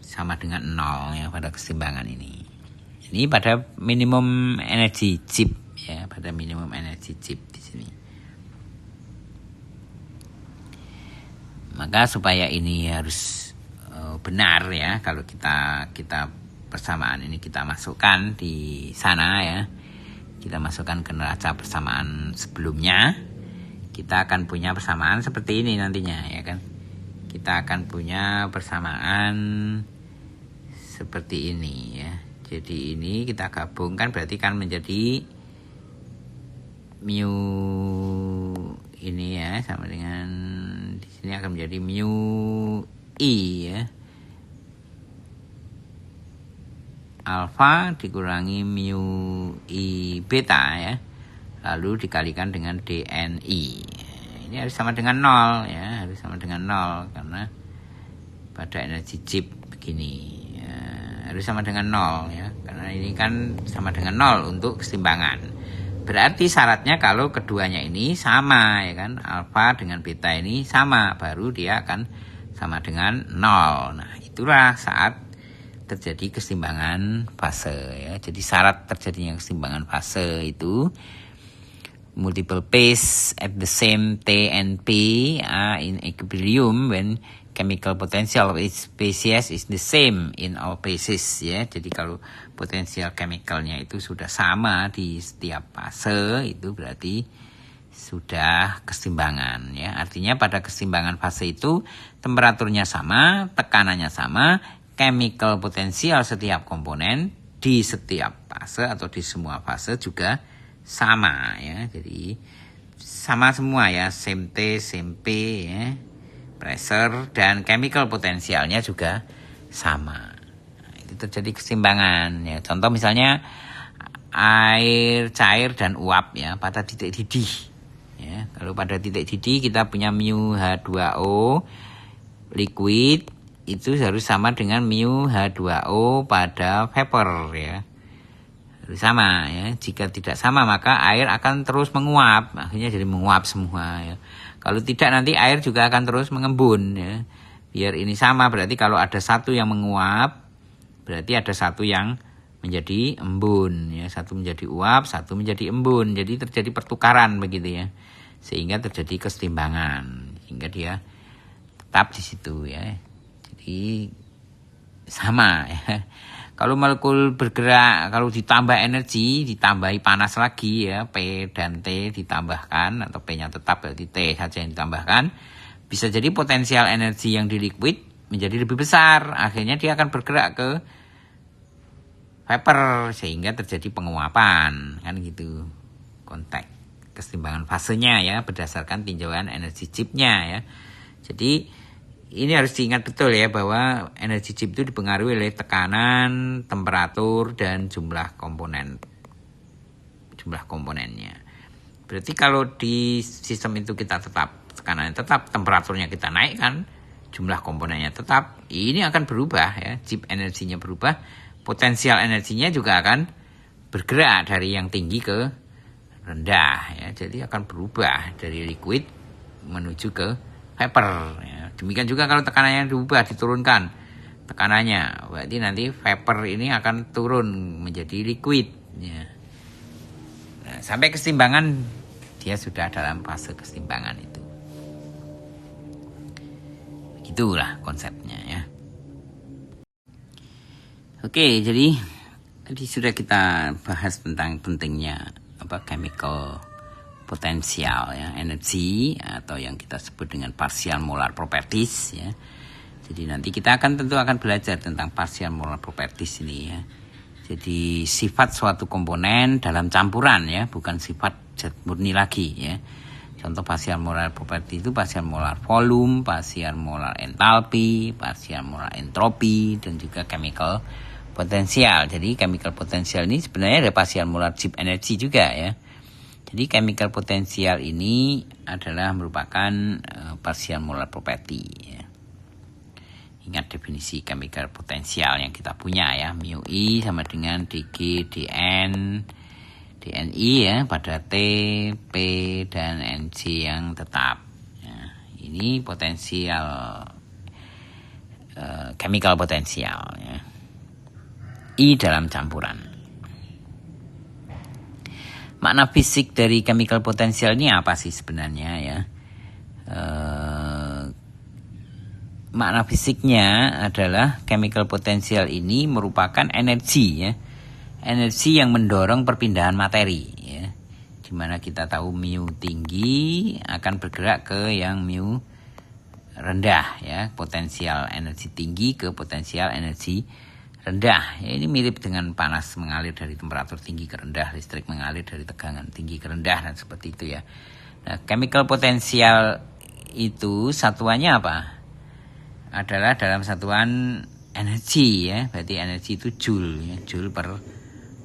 sama dengan 0 ya pada keseimbangan ini. Ini pada minimum energy chip ya, pada minimum energy chip di sini. Maka supaya ini harus benar ya, kalau kita persamaan ini kita masukkan di sana ya, kita masukkan ke neraca persamaan sebelumnya, kita akan punya persamaan seperti ini nantinya ya kan. Kita akan punya persamaan seperti ini ya. Jadi ini kita gabungkan berarti kan menjadi mu ini ya, sama dengan di sini akan menjadi mu i ya, alfa dikurangi mu i beta ya, lalu dikalikan dengan dni. Ini harus sama dengan 0 ya, harus sama dengan 0 karena pada energi chip begini ya, harus sama dengan 0 ya, karena ini kan sama dengan 0 untuk keseimbangan. Berarti syaratnya kalau keduanya ini sama ya kan, alfa dengan beta ini sama, baru dia akan sama dengan 0. Nah, itulah saat terjadi keseimbangan fase ya. Jadi syarat terjadinya keseimbangan fase itu multiple phase at the same T and P are in equilibrium when chemical potential of each species is the same in all phases ya. Jadi kalau potensial chemicalnya itu sudah sama di setiap fase, itu berarti sudah keseimbangan ya. Artinya pada keseimbangan fase itu temperaturnya sama, tekanannya sama, chemical potensial setiap komponen di setiap fase atau di semua fase juga sama ya. Jadi sama semua ya, same T, same P ya. Pressure dan chemical potensialnya juga sama. Nah, itu terjadi keseimbangan ya. Contoh misalnya air cair dan uap ya pada titik didih ya. Kalau pada titik didih kita punya mu H2O liquid, itu harus sama dengan mu H2O pada vapor ya. Harus sama ya. Jika tidak sama maka air akan terus menguap, akhirnya jadi menguap semua ya. Kalau tidak nanti air juga akan terus mengembun ya. Biar ini sama, berarti kalau ada satu yang menguap, berarti ada satu yang menjadi embun ya. Satu menjadi uap, satu menjadi embun. Jadi terjadi pertukaran begitu ya. Sehingga terjadi keseimbangan, sehingga dia tetap di situ ya. Jadi sama ya. Kalau molekul bergerak, kalau ditambah energi, ditambahi panas lagi ya, P dan T ditambahkan, atau P-nya tetap berarti T saja yang ditambahkan, bisa jadi potensial energi yang di liquid menjadi lebih besar. Akhirnya dia akan bergerak ke vapor, sehingga terjadi penguapan, kan gitu. Konteks keseimbangan fasenya ya, berdasarkan tinjauan energi chipnya ya. Jadi ini harus diingat betul ya, bahwa energi chip itu dipengaruhi oleh tekanan, temperatur, dan jumlah komponennya. Berarti kalau di sistem itu kita tetap tekanannya tetap, temperaturnya kita naikkan, jumlah komponennya tetap, ini akan berubah ya, chip energinya berubah, potensial energinya juga akan bergerak dari yang tinggi ke rendah ya. Jadi akan berubah dari liquid menuju ke vapor ya. Demikian juga kalau tekanannya diubah, diturunkan tekanannya, berarti nanti vapor ini akan turun menjadi liquid ya. Nah, sampai keseimbangan dia sudah dalam fase keseimbangan itu. Begitulah konsepnya ya. Oke, jadi tadi sudah kita bahas tentang pentingnya chemical potensial ya, energi, atau yang kita sebut dengan partial molar properties ya. Jadi nanti kita tentu akan belajar tentang partial molar properties ini ya. Jadi sifat suatu komponen dalam campuran ya, bukan sifat zat murni lagi ya. Contoh partial molar property itu partial molar volume, partial molar enthalpy, partial molar entropi, dan juga chemical potensial. Jadi chemical potensial ini sebenarnya ada partial molar chip energy juga ya. Jadi chemical potensial ini adalah merupakan partial molar property ya. Ingat definisi chemical potensial yang kita punya ya, mu I sama dengan dg dn dni ya pada T, P, dan Nc yang tetap ya. Ini potensial chemical potensial ya. I dalam campuran. Makna fisik dari chemical potensial ini apa sih sebenarnya ya? makna fisiknya adalah chemical potential ini merupakan energi ya. Energi yang mendorong perpindahan materi ya. Dimana kita tahu mu tinggi akan bergerak ke yang mu rendah ya, potensial energi tinggi ke potensial energi rendah. Ya, ini mirip dengan panas mengalir dari temperatur tinggi ke rendah, listrik mengalir dari tegangan tinggi ke rendah dan seperti itu ya. Nah, chemical potential itu satuannya apa? Adalah dalam satuan energi ya, berarti energi itu joule ya, joule per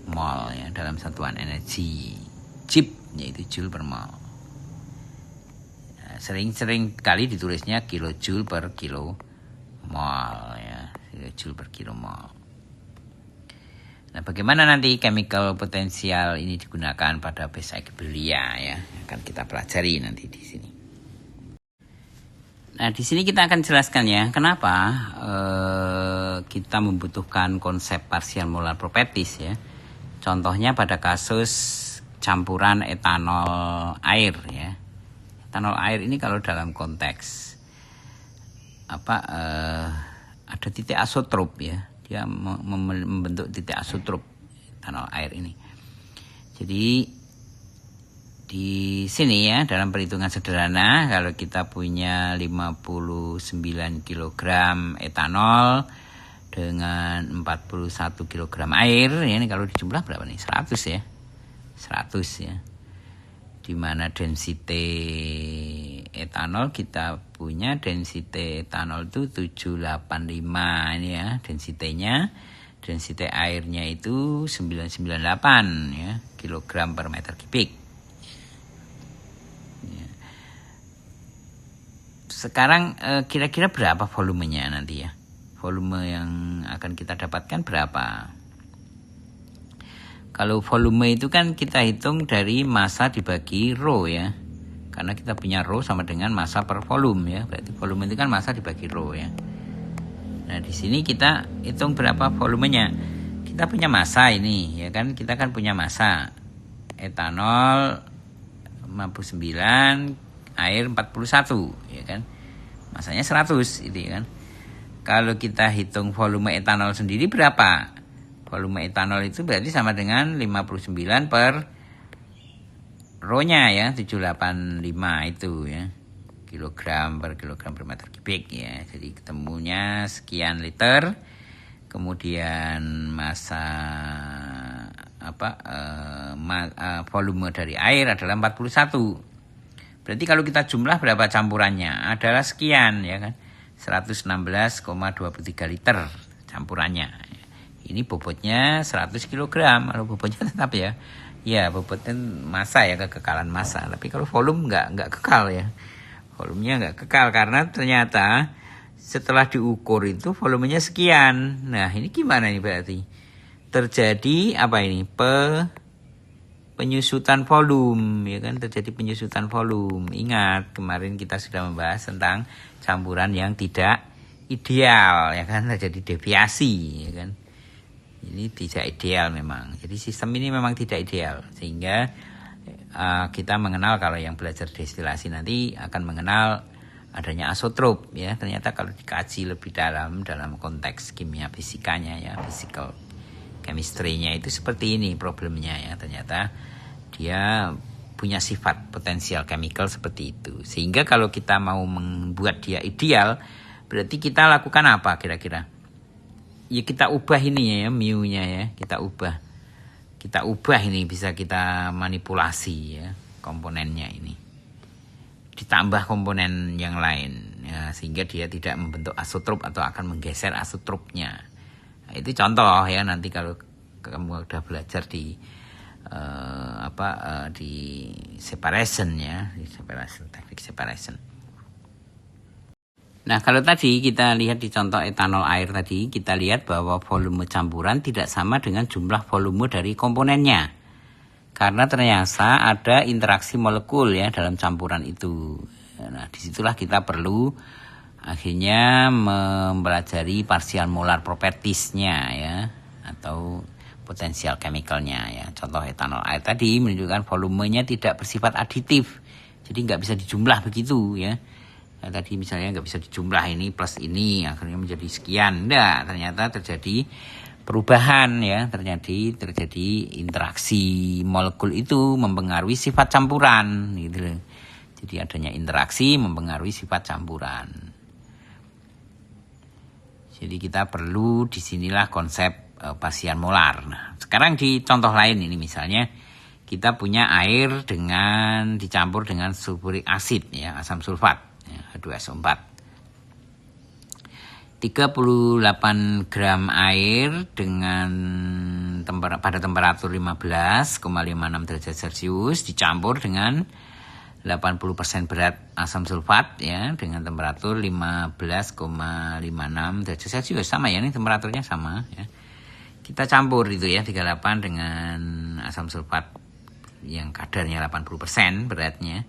mol ya, dalam satuan energi chip yaitu joule per mol. Nah, sering kali ditulisnya kilojoule per kilo mol ya, kilojoule per kilo mol. Nah, bagaimana nanti chemical potential ini digunakan pada basic belia ya, akan kita pelajari nanti di sini. Nah, di sini kita akan jelaskan ya, kenapa kita membutuhkan konsep partial molar properties ya. Contohnya pada kasus campuran etanol air ya. Etanol air ini kalau dalam konteks ada titik asotrop ya. Dia membentuk titik asotrop etanol air ini. Jadi di sini ya, dalam perhitungan sederhana, kalau kita punya 59 kg etanol dengan 41 kg air, ya, ini kalau dijumlah berapa nih? 100 ya. 100 ya. Dimana density etanol kita punya density etanol itu 785 ini ya, density-nya. Density airnya itu 998 ya, kilogram per meter kubik. Sekarang kira-kira berapa volumenya nanti ya? Volume yang akan kita dapatkan berapa? Kalau volume itu kan kita hitung dari massa dibagi rho ya. Karena kita punya rho sama dengan massa per volume ya. Berarti volume itu kan massa dibagi rho ya. Nah, di sini kita hitung berapa volumenya. Kita punya massa ini ya kan. Kita kan punya massa. Etanol 59, air 41 ya kan. Masanya 100 itu ya kan. Kalau kita hitung volume etanol sendiri berapa? Volume etanol itu berarti sama dengan 59 per rho-nya ya, 785 itu ya. Kilogram per meter kubik ya. Jadi ketemunya sekian liter. Kemudian massa volume dari air adalah 41. Berarti kalau kita jumlah berapa campurannya? Adalah sekian ya kan. 116,23 liter campurannya. Ini bobotnya 100 kg. Kalau bobotnya tetap ya. Ya, bobotnya massa ya, kekekalan massa. Tapi kalau volume enggak kekal ya. Volumenya enggak kekal karena ternyata setelah diukur itu volumenya sekian. Nah, ini gimana nih berarti? Terjadi apa ini? Penyusutan volume ya kan, terjadi penyusutan volume. Ingat kemarin kita sudah membahas tentang campuran yang tidak ideal ya kan, terjadi deviasi ya kan. Ini tidak ideal memang. Jadi sistem ini memang tidak ideal sehingga kita mengenal, kalau yang belajar destilasi nanti akan mengenal adanya asotrop ya. Ternyata kalau dikaji lebih dalam konteks kimia fisikanya ya, physical chemistry-nya itu seperti ini problemnya ya. Ternyata dia punya sifat potensial chemical seperti itu. Sehingga kalau kita mau membuat dia ideal, berarti kita lakukan apa kira-kira? Ya kita ubah ini ya, mu-nya ya, kita ubah ini, bisa kita manipulasi ya komponennya ini. Ditambah komponen yang lain ya, sehingga dia tidak membentuk asotrop atau akan menggeser asotropnya. Nah, itu contoh ya, nanti kalau kamu udah belajar di di separation ya, di separation, teknik separation. Nah, kalau tadi kita lihat di contoh etanol air tadi, kita lihat bahwa volume campuran tidak sama dengan jumlah volume dari komponennya. Karena ternyata ada interaksi molekul ya dalam campuran itu. Nah, disitulah kita perlu akhirnya mempelajari partial molar properties-nya ya, atau potensial chemical-nya ya. Contoh etanol air tadi menunjukkan volumenya tidak bersifat aditif. Jadi nggak bisa dijumlah begitu ya. tadi misalnya nggak bisa dijumlah ini plus ini akhirnya menjadi sekian. Enggak, ternyata terjadi perubahan ya, terjadi interaksi molekul itu mempengaruhi sifat campuran gitu loh. Jadi adanya interaksi mempengaruhi sifat campuran. Jadi kita perlu disinilah konsep pasian molar. Nah, sekarang di contoh lain ini misalnya kita punya air dengan dicampur dengan sulfurik asid ya, asam sulfat ya, H2SO4. 38 gram air dengan pada temperatur 15,56 derajat Celcius dicampur dengan 80% berat asam sulfat ya dengan temperatur 15,56 derajat Celcius, sama ya, ini temperaturnya sama ya. Kita campur itu ya 38 dengan asam sulfat yang kadarnya 80% beratnya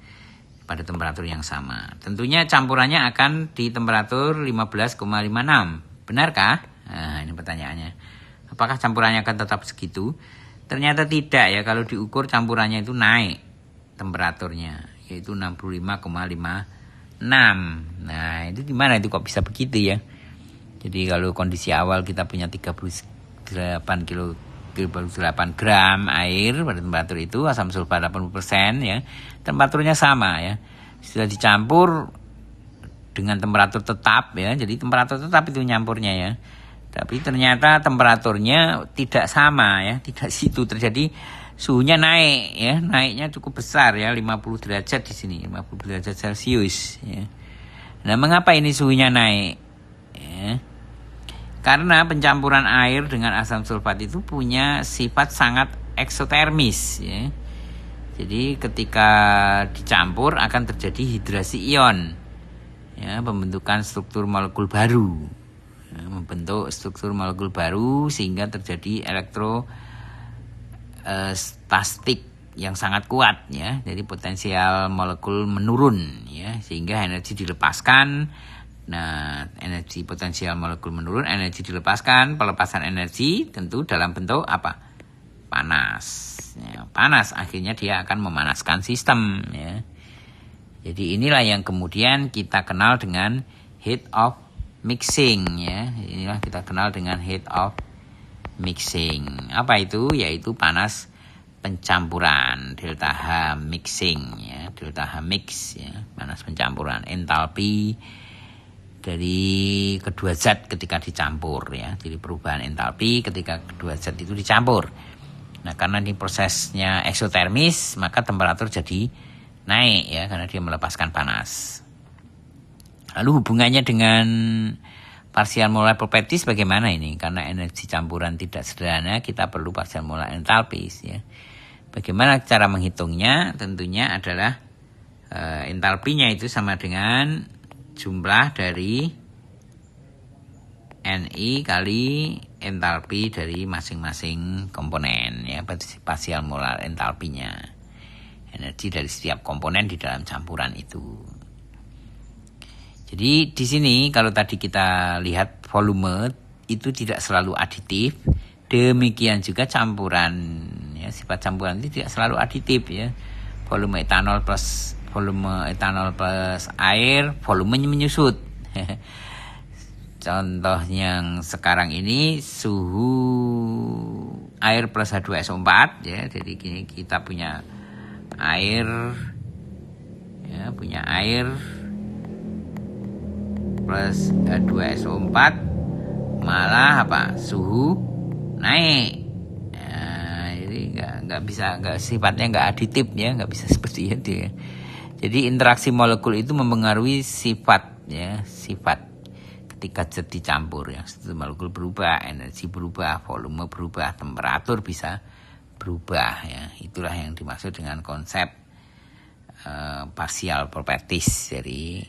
pada temperatur yang sama. Tentunya campurannya akan di temperatur 15,56. Benarkah? Nah, ini pertanyaannya. Apakah campurannya akan tetap segitu? Ternyata tidak ya, kalau diukur campurannya itu naik temperaturnya, yaitu 65,56. Nah, itu gimana itu kok bisa begitu ya? Jadi kalau kondisi awal kita punya 38 gram air pada temperatur itu, asam sulfat 80% ya, temperaturnya sama ya. Sudah dicampur dengan temperatur tetap ya, jadi temperatur tetap itu nyampurnya ya. Tapi ternyata temperaturnya tidak sama ya, tidak situ, terjadi suhunya naik ya, naiknya cukup besar ya, 50 derajat di sini, 50 derajat Celcius ya. Nah, mengapa ini suhunya naik? Ya. Karena pencampuran air dengan asam sulfat itu punya sifat sangat eksotermis ya. Jadi ketika dicampur akan terjadi hidrasi ion ya, pembentukan struktur molekul baru ya, membentuk struktur molekul baru sehingga terjadi elektrostastik yang sangat kuat ya. Jadi potensial molekul menurun ya, sehingga energi dilepaskan. Nah, energi potensial molekul menurun, energi dilepaskan, pelepasan energi tentu dalam bentuk apa? Panas. Ya, panas akhirnya dia akan memanaskan sistem ya. Jadi inilah yang kemudian kita kenal dengan heat of mixing ya. Inilah kita kenal dengan heat of mixing. Apa itu? Yaitu panas pencampuran, delta H mixing ya, delta H mix ya, panas pencampuran, entalpi dari kedua zat ketika dicampur ya. Jadi perubahan entalpi ketika kedua zat itu dicampur. Nah, karena ini prosesnya eksotermis, maka temperatur jadi naik ya, karena dia melepaskan panas. Lalu hubungannya dengan partial molar properties bagaimana ini? Karena energi campuran tidak sederhana, kita perlu partial molar entalpis ya. Bagaimana cara menghitungnya? Tentunya adalah entalpinya itu sama dengan jumlah dari Ni kali entalpi dari masing-masing komponen ya, partial molar entalpinya, energi dari setiap komponen di dalam campuran itu. Jadi di sini kalau tadi kita lihat volume itu tidak selalu aditif, demikian juga campuran ya, sifat campuran itu tidak selalu aditif ya. Volume etanol plus air, volumenya menyusut. Contoh yang sekarang ini suhu air plus H2SO4 ya. Jadi gini, kita punya air plus H2SO4 malah apa? Suhu naik. Jadi nggak bisa, sifatnya nggak aditif ya, nggak bisa seperti itu ya. Jadi interaksi molekul itu mempengaruhi sifat ya, sifat ketika zat dicampur ya. Satu molekul berubah, energi berubah, volume berubah, temperatur bisa berubah ya. Itulah yang dimaksud dengan konsep partial properties dari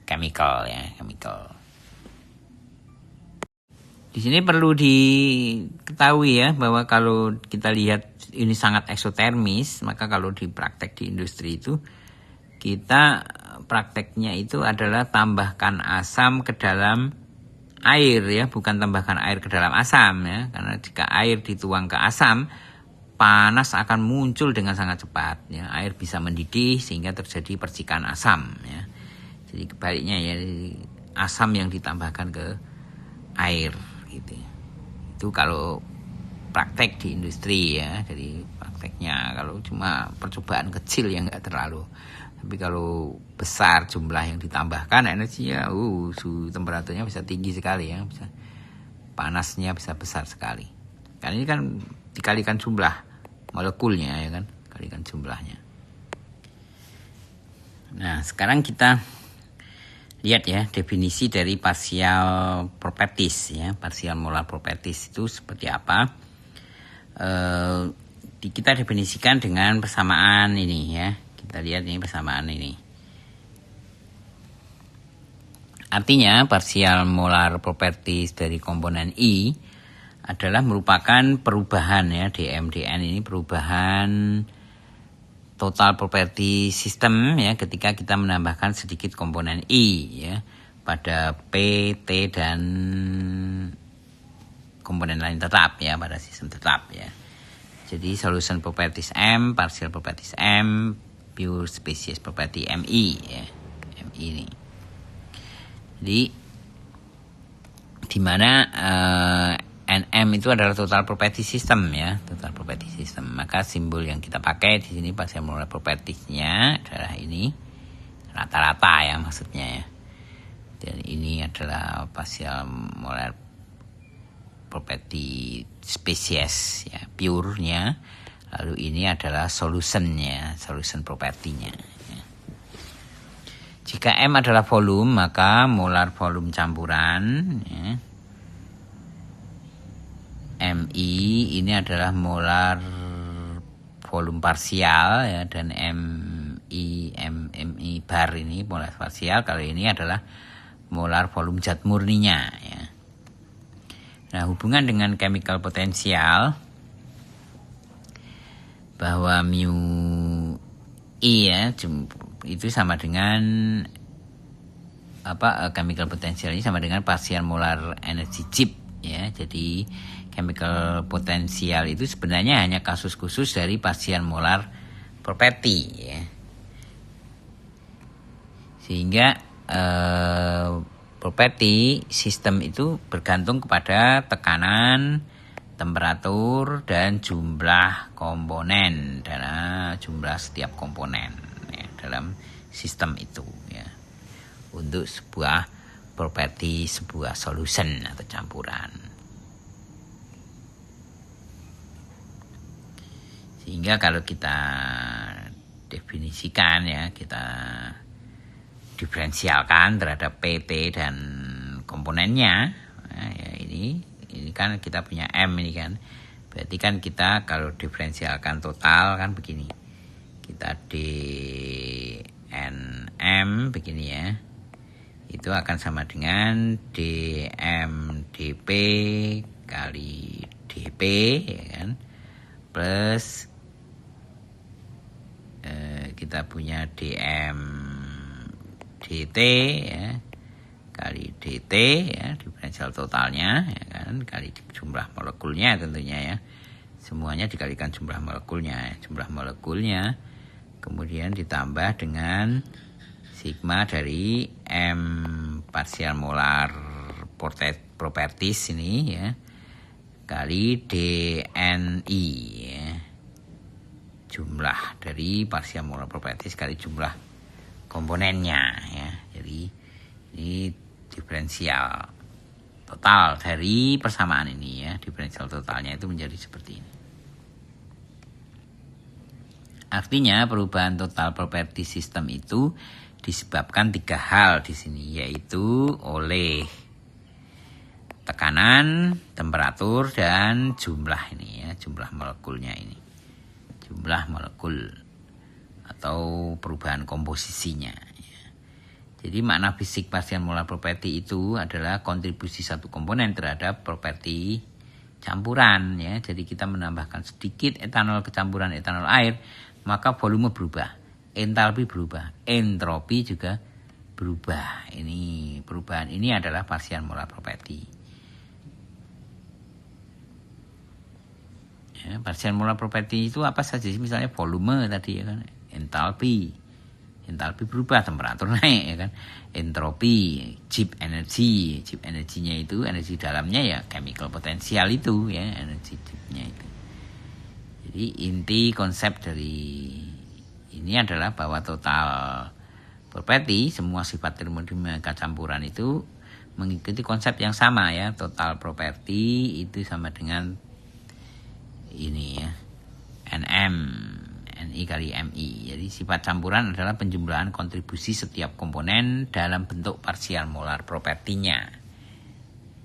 chemical ya, chemical. Di sini perlu diketahui ya, bahwa kalau kita lihat ini sangat eksotermis, maka kalau di praktek di industri itu kita prakteknya itu adalah tambahkan asam ke dalam air ya, bukan tambahkan air ke dalam asam ya, karena jika air dituang ke asam, panas akan muncul dengan sangat cepat ya, air bisa mendidih sehingga terjadi percikan asam ya. Jadi kebaliknya ya, asam yang ditambahkan ke air gitu. Itu kalau praktek di industri ya. Jadi prakteknya kalau cuma percobaan kecil ya nggak terlalu. Tapi kalau besar jumlah yang ditambahkan energinya, suhu temperaturnya bisa tinggi sekali ya, bisa panasnya bisa besar sekali. Karena ini kan dikalikan jumlah molekulnya ya kan, kalikan jumlahnya. Nah, sekarang kita lihat ya definisi dari partial properties ya. Partial molar properties itu seperti apa? Kita definisikan dengan persamaan ini ya. Kita lihat ini persamaan ini. Artinya partial molar properties dari komponen I adalah merupakan perubahan ya, DMDN ini perubahan total property system ya, ketika kita menambahkan sedikit komponen I ya pada P, T dan komponen lain tetap ya, pada sistem tetap ya. Jadi solution properties M, partial properties M, pure species property MI ya, MI ini. Jadi di mana NM itu adalah total property system ya, total property system. Maka simbol yang kita pakai di sini partial molar properties-nya adalah ini rata-rata ya maksudnya ya. Dan ini adalah partial molar property species ya, pure-nya. Lalu ini adalah solution-nya, solution property-nya. Ya. Jika M adalah volume, maka molar volume campuran ya, MI ini adalah molar volume parsial ya, dan MI bar ini molar parsial. Kalau ini adalah molar volume zat murninya ya. Nah, hubungan dengan chemical potensial bahwa mu I ya itu sama dengan chemical potential ini sama dengan partial molar energy chip ya. Jadi chemical potensial itu sebenarnya hanya kasus khusus dari partial molar property ya. Sehingga property sistem itu bergantung kepada tekanan, temperatur dan jumlah komponen dan jumlah setiap komponen ya, dalam sistem itu ya, untuk sebuah properti, sebuah solution atau campuran. Sehingga kalau kita definisikan ya, kita diferensialkan terhadap PT dan komponennya ya, ini kan kita punya M ini kan. Berarti kan kita kalau diferensialkan total kan begini. Kita DNM begini ya. Itu akan sama dengan DMDP kali DP ya kan. Plus kita punya DT ya kali DT ya, diferensial totalnya ya kan, kali jumlah molekulnya tentunya ya, semuanya dikalikan jumlah molekulnya kemudian ditambah dengan sigma dari M partial molar properties ini ya kali DNI ya, jumlah dari partial molar properties kali jumlah komponennya ya. Jadi ini diferensial total dari persamaan ini ya, diferensial totalnya itu menjadi seperti ini. Artinya perubahan total property system itu disebabkan 3 hal di sini, yaitu oleh tekanan, temperatur dan jumlah ini ya, jumlah molekulnya ini. Jumlah molekul atau perubahan komposisinya. Jadi makna fisik partial molar property itu adalah kontribusi satu komponen terhadap properti campuran ya. Jadi kita menambahkan sedikit etanol ke campuran etanol air, maka volume berubah, entalpi berubah, entropi juga berubah. Ini perubahan ini adalah partial molar property. Ya, partial molar property itu apa saja sih? Misalnya volume tadi ya kan, entalpi Entalpi berubah, temperatur naik ya kan. Entropi, chip energinya itu energi dalamnya ya chemical potensial itu ya, energi chipnya itu. Jadi inti konsep dari ini adalah bahwa total property, semua sifat termodinamika campuran itu mengikuti konsep yang sama ya. Total property itu sama dengan ini ya, NM NI kali MI. Jadi sifat campuran adalah penjumlahan kontribusi setiap komponen dalam bentuk parsial molar propertinya.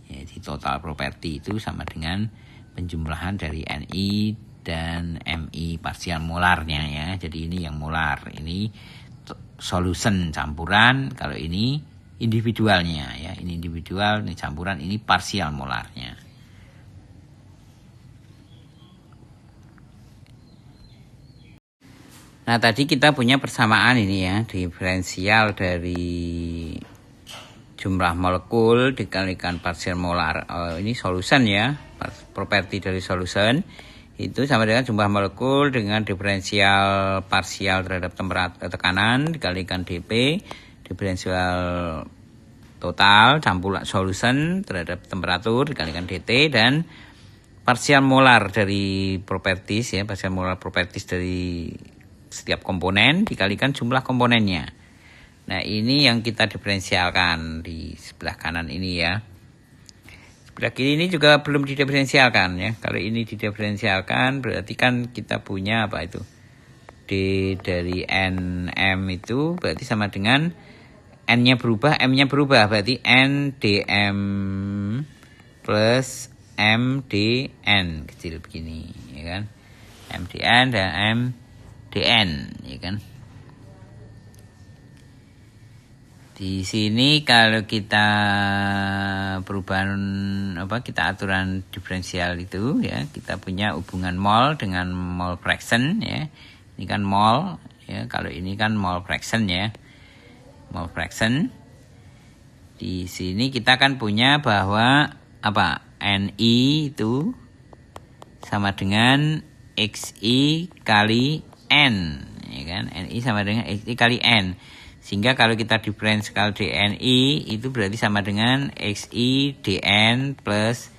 Jadi total properti itu sama dengan penjumlahan dari NI dan MI parsial molarnya ya. Jadi ini yang molar, ini solution campuran, kalau ini individualnya ya. Ini individual, ini campuran, ini parsial molarnya. Nah tadi kita punya persamaan ini ya, diferensial dari jumlah molekul dikalikan parsial molar. Ini solution ya, properti dari solution itu sama dengan jumlah molekul dengan diferensial parsial terhadap tekanan dikalikan dP, diferensial total campuran solution terhadap temperatur dikalikan dt, dan parsial molar dari properties ya, parsial molar properties dari setiap komponen dikalikan jumlah komponennya. Nah ini yang kita diferensialkan di sebelah kanan ini ya. Sebelah kiri ini juga belum didiferensialkan ya. Kalau ini didiferensialkan berarti kan kita punya apa itu, D dari NM itu berarti sama dengan N-nya berubah, M-nya berubah, berarti N dm plus M dN kecil begini ya kan. M dN dan M dN ya kan. Di sini kalau kita perubahan kita aturan diferensial itu ya, kita punya hubungan mol dengan mol fraction ya. Ini kan mol ya, kalau ini kan mol fraction ya. Mol fraction. Di sini kita kan punya bahwa Ni itu sama dengan Xi kali N ya kan. Ni sama dengan Xi kali N. Sehingga kalau kita diferensial dNi itu berarti sama dengan Xi dN plus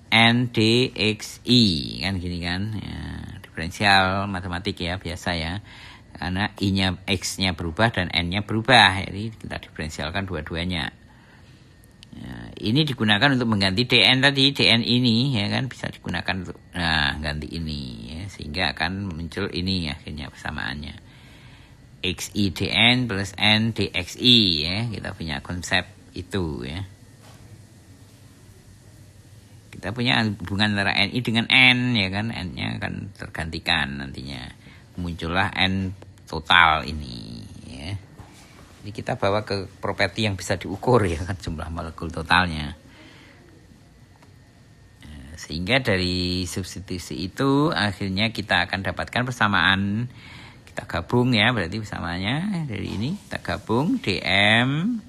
N dXi kan gini kan ya, diferensial matematik ya biasa ya, karena I-nya X-nya berubah dan N-nya berubah, jadi kita diferensialkan dua-duanya ya, ini digunakan untuk mengganti dN tadi, dN ini ya kan bisa digunakan untuk ganti ini ya, sehingga akan muncul ini akhirnya persamaannya Xi dN plus N dXi ya, kita punya konsep itu ya. Kita punya hubungan antara Ni dengan N ya kan, N-nya akan tergantikan nantinya, muncullah N total ini ya. Jadi kita bawa ke properti yang bisa diukur ya kan, jumlah molekul totalnya. Sehingga dari substitusi itu akhirnya kita akan dapatkan persamaan. Kita gabung ya, berarti persamaannya dari ini kita gabung dm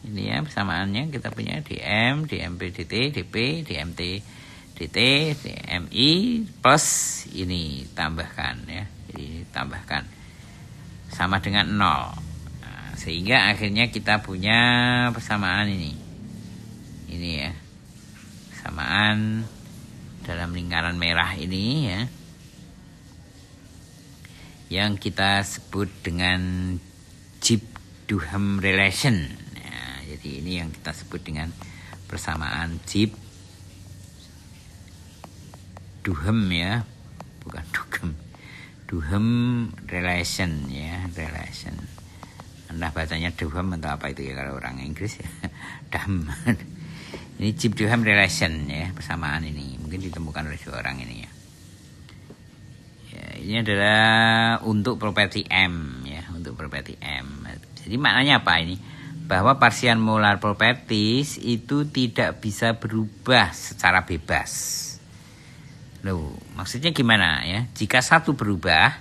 ini ya, persamaannya kita punya dm dmp dt dp dmt dt dmi plus ini tambahkan ya, jadi tambahkan sama dengan 0. Nah, sehingga akhirnya kita punya persamaan ini ya, persamaan dalam lingkaran merah ini ya, yang kita sebut dengan Gibbs-Duhem relation ya, jadi ini yang kita sebut dengan persamaan Gibbs-Duhem ya, bukan Duhem, Duhem relation ya, relation. Anda bacanya Duhem atau apa itu ya kalau orang Inggris ya, Duhem. Ini Gibbs-Duhem relation ya, persamaan ini mungkin ditemukan oleh seorang ini ya. Ini adalah untuk properti M ya, untuk properti M. Jadi maknanya apa ini? Bahwa partial molar properties itu tidak bisa berubah secara bebas. Loh, maksudnya gimana ya? Jika satu berubah,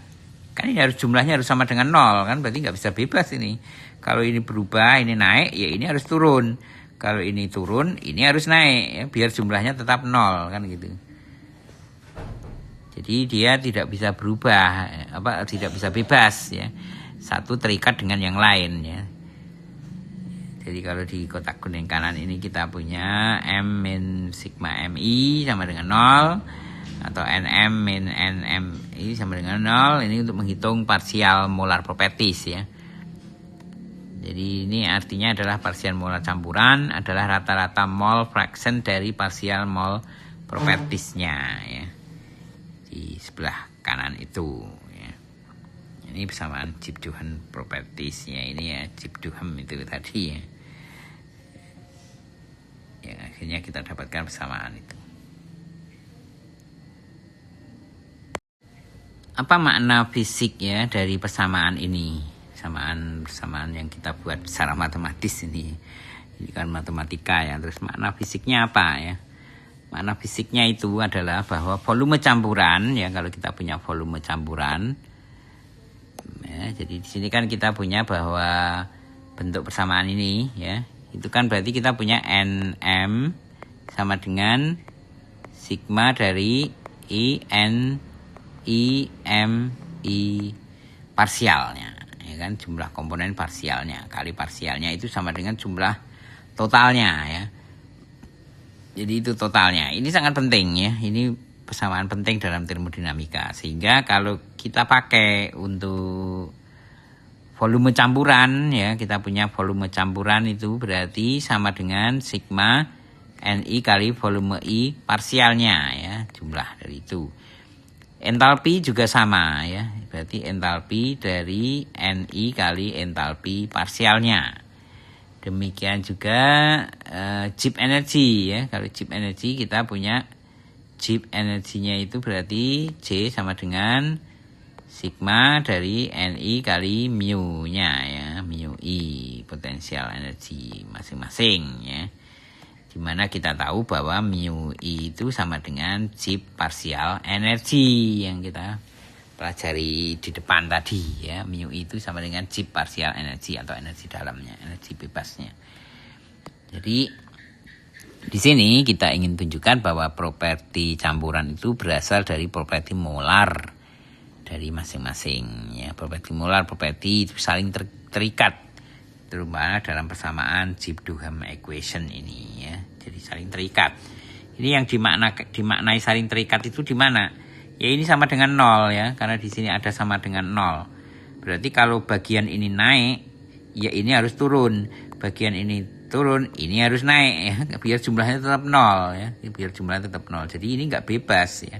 kan ini harus jumlahnya harus sama dengan 0 kan, berarti nggak bisa bebas ini. Kalau ini berubah, ini naik, ya ini harus turun. Kalau ini turun, ini harus naik ya, biar jumlahnya tetap 0 kan gitu. Jadi dia tidak bisa berubah, tidak bisa bebas ya. satu terikat dengan yang lain ya. Jadi kalau di kotak kuning kanan ini kita punya M min sigma MI sama dengan 0 atau NM min NMI sama dengan 0. Ini untuk menghitung partial molar properties ya. Jadi ini artinya adalah partial molar campuran adalah rata-rata mol fraction dari partial mol propertiesnya ya. Di sebelah kanan itu ya. Ini persamaan Gibbs Duhem propertiesnya ini ya, Gibbs Duhem itu tadi ya. Yang akhirnya kita dapatkan persamaan itu. Apa makna fisik ya dari persamaan ini? Persamaan yang kita buat secara matematis ini. Ini kan matematika ya. Terus makna fisiknya apa ya? Makna fisiknya itu adalah bahwa volume campuran ya, kalau kita punya volume campuran ya, jadi di sini kan kita punya bahwa bentuk persamaan ini ya, itu kan berarti kita punya NM sama dengan sigma dari I parsialnya ya kan, jumlah komponen parsialnya kali parsialnya itu sama dengan jumlah totalnya ya. Jadi itu totalnya. Ini sangat penting ya. Ini persamaan penting dalam termodinamika. Sehingga kalau kita pakai untuk volume campuran ya, kita punya volume campuran itu berarti sama dengan sigma Ni kali volume I parsialnya ya, jumlah dari itu. Entalpi juga sama ya. Berarti entalpi dari Ni kali entalpi parsialnya. Demikian juga Gibbs energy ya. Kalau Gibbs energy kita punya Gibbs energinya itu berarti J sama dengan sigma dari Ni kali mu nya ya, mu I potensial energi masing-masing ya. Dimana kita tahu bahwa mu I itu sama dengan Gibbs partial energy yang kita pelajari di depan tadi ya. Mu itu sama dengan Gibbs partial energy atau energi dalamnya, energi bebasnya. Jadi di sini kita ingin tunjukkan bahwa properti campuran itu berasal dari properti molar dari masing-masing ya. Properti molar, properti itu saling terikat, terutama dalam persamaan Gibbs Duhem equation ini ya. Jadi saling terikat. Ini yang dimaknai saling terikat itu di mana? Ya ini sama dengan 0 ya, karena di sini ada sama dengan 0. Berarti kalau bagian ini naik, ya ini harus turun. Bagian ini turun, ini harus naik ya, biar jumlahnya tetap 0 ya, biar jumlahnya tetap 0. Jadi ini nggak bebas ya.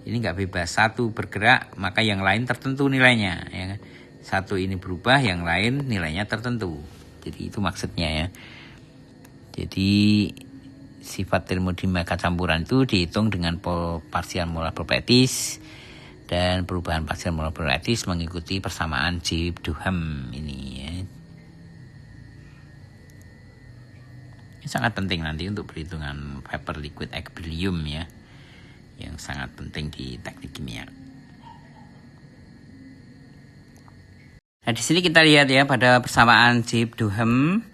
Ini nggak bebas, satu bergerak maka yang lain tertentu nilainya ya. Satu ini berubah, yang lain nilainya tertentu. Jadi itu maksudnya ya. Jadi sifat termodinamika campuran itu dihitung dengan partial molar properties, dan perubahan partial molar properties mengikuti persamaan Gibbs Duhem ini ya. Ini sangat penting nanti untuk perhitungan vapor liquid equilibrium ya, yang sangat penting di teknik kimia. Nah di sini kita lihat ya pada persamaan Gibbs Duhem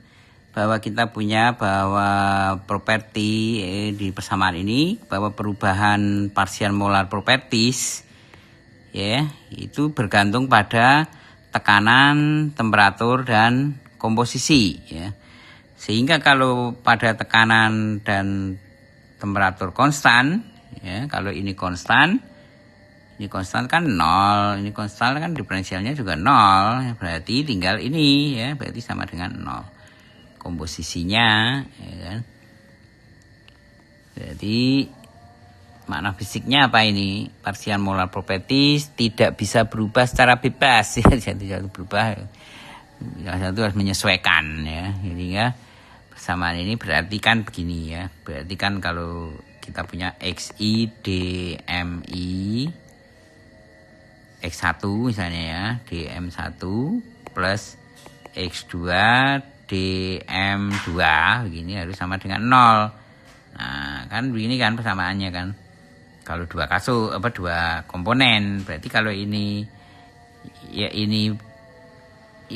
bahwa kita punya bahwa properti di persamaan ini bahwa perubahan partial molar properties ya itu bergantung pada tekanan, temperatur dan komposisi ya. Sehingga kalau pada tekanan dan temperatur konstan ya, kalau ini konstan kan 0, ini konstan kan diferensialnya juga 0, berarti tinggal ini ya, berarti sama dengan 0. Komposisinya ya kan. Jadi makna fisiknya apa ini? Partial molar properties tidak bisa berubah secara bebas ya, jadi berubah. Yang satu harus menyesuaikan ya. Jadi ya persamaan ini berarti kan begini ya. Berarti kan kalau kita punya XI DMI X1 misalnya ya, DM1 plus X2 DM2 begini harus sama dengan 0. Nah, kan begini kan persamaannya kan. Kalau dua komponen, berarti kalau ini ya ini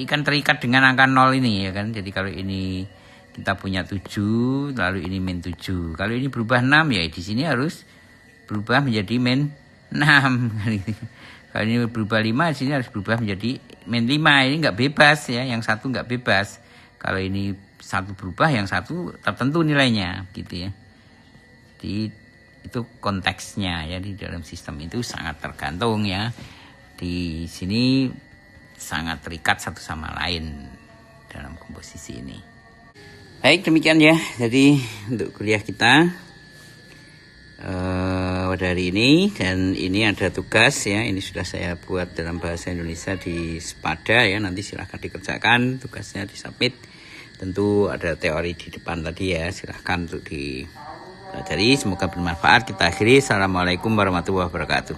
kan terikat dengan angka 0 ini ya kan. Jadi kalau ini kita punya 7, lalu ini min 7. Kalau ini berubah 6 ya di sini harus berubah menjadi min 6. Kalau ini berubah 5, di sini harus berubah menjadi main 5 ini nggak bebas ya, yang satu nggak bebas. Kalau ini satu berubah, yang satu tertentu nilainya gitu ya. Jadi itu konteksnya ya, di dalam sistem itu sangat tergantung ya. Di sini sangat terikat satu sama lain dalam komposisi ini. Baik, demikian ya. Jadi untuk kuliah kita pada hari ini, dan ini ada tugas ya, ini sudah saya buat dalam bahasa Indonesia di Spada ya, nanti silahkan dikerjakan, tugasnya disubmit. Tentu ada teori di depan tadi ya, silahkan untuk dipelajari, semoga bermanfaat. Kita akhiri, assalamualaikum warahmatullahi wabarakatuh.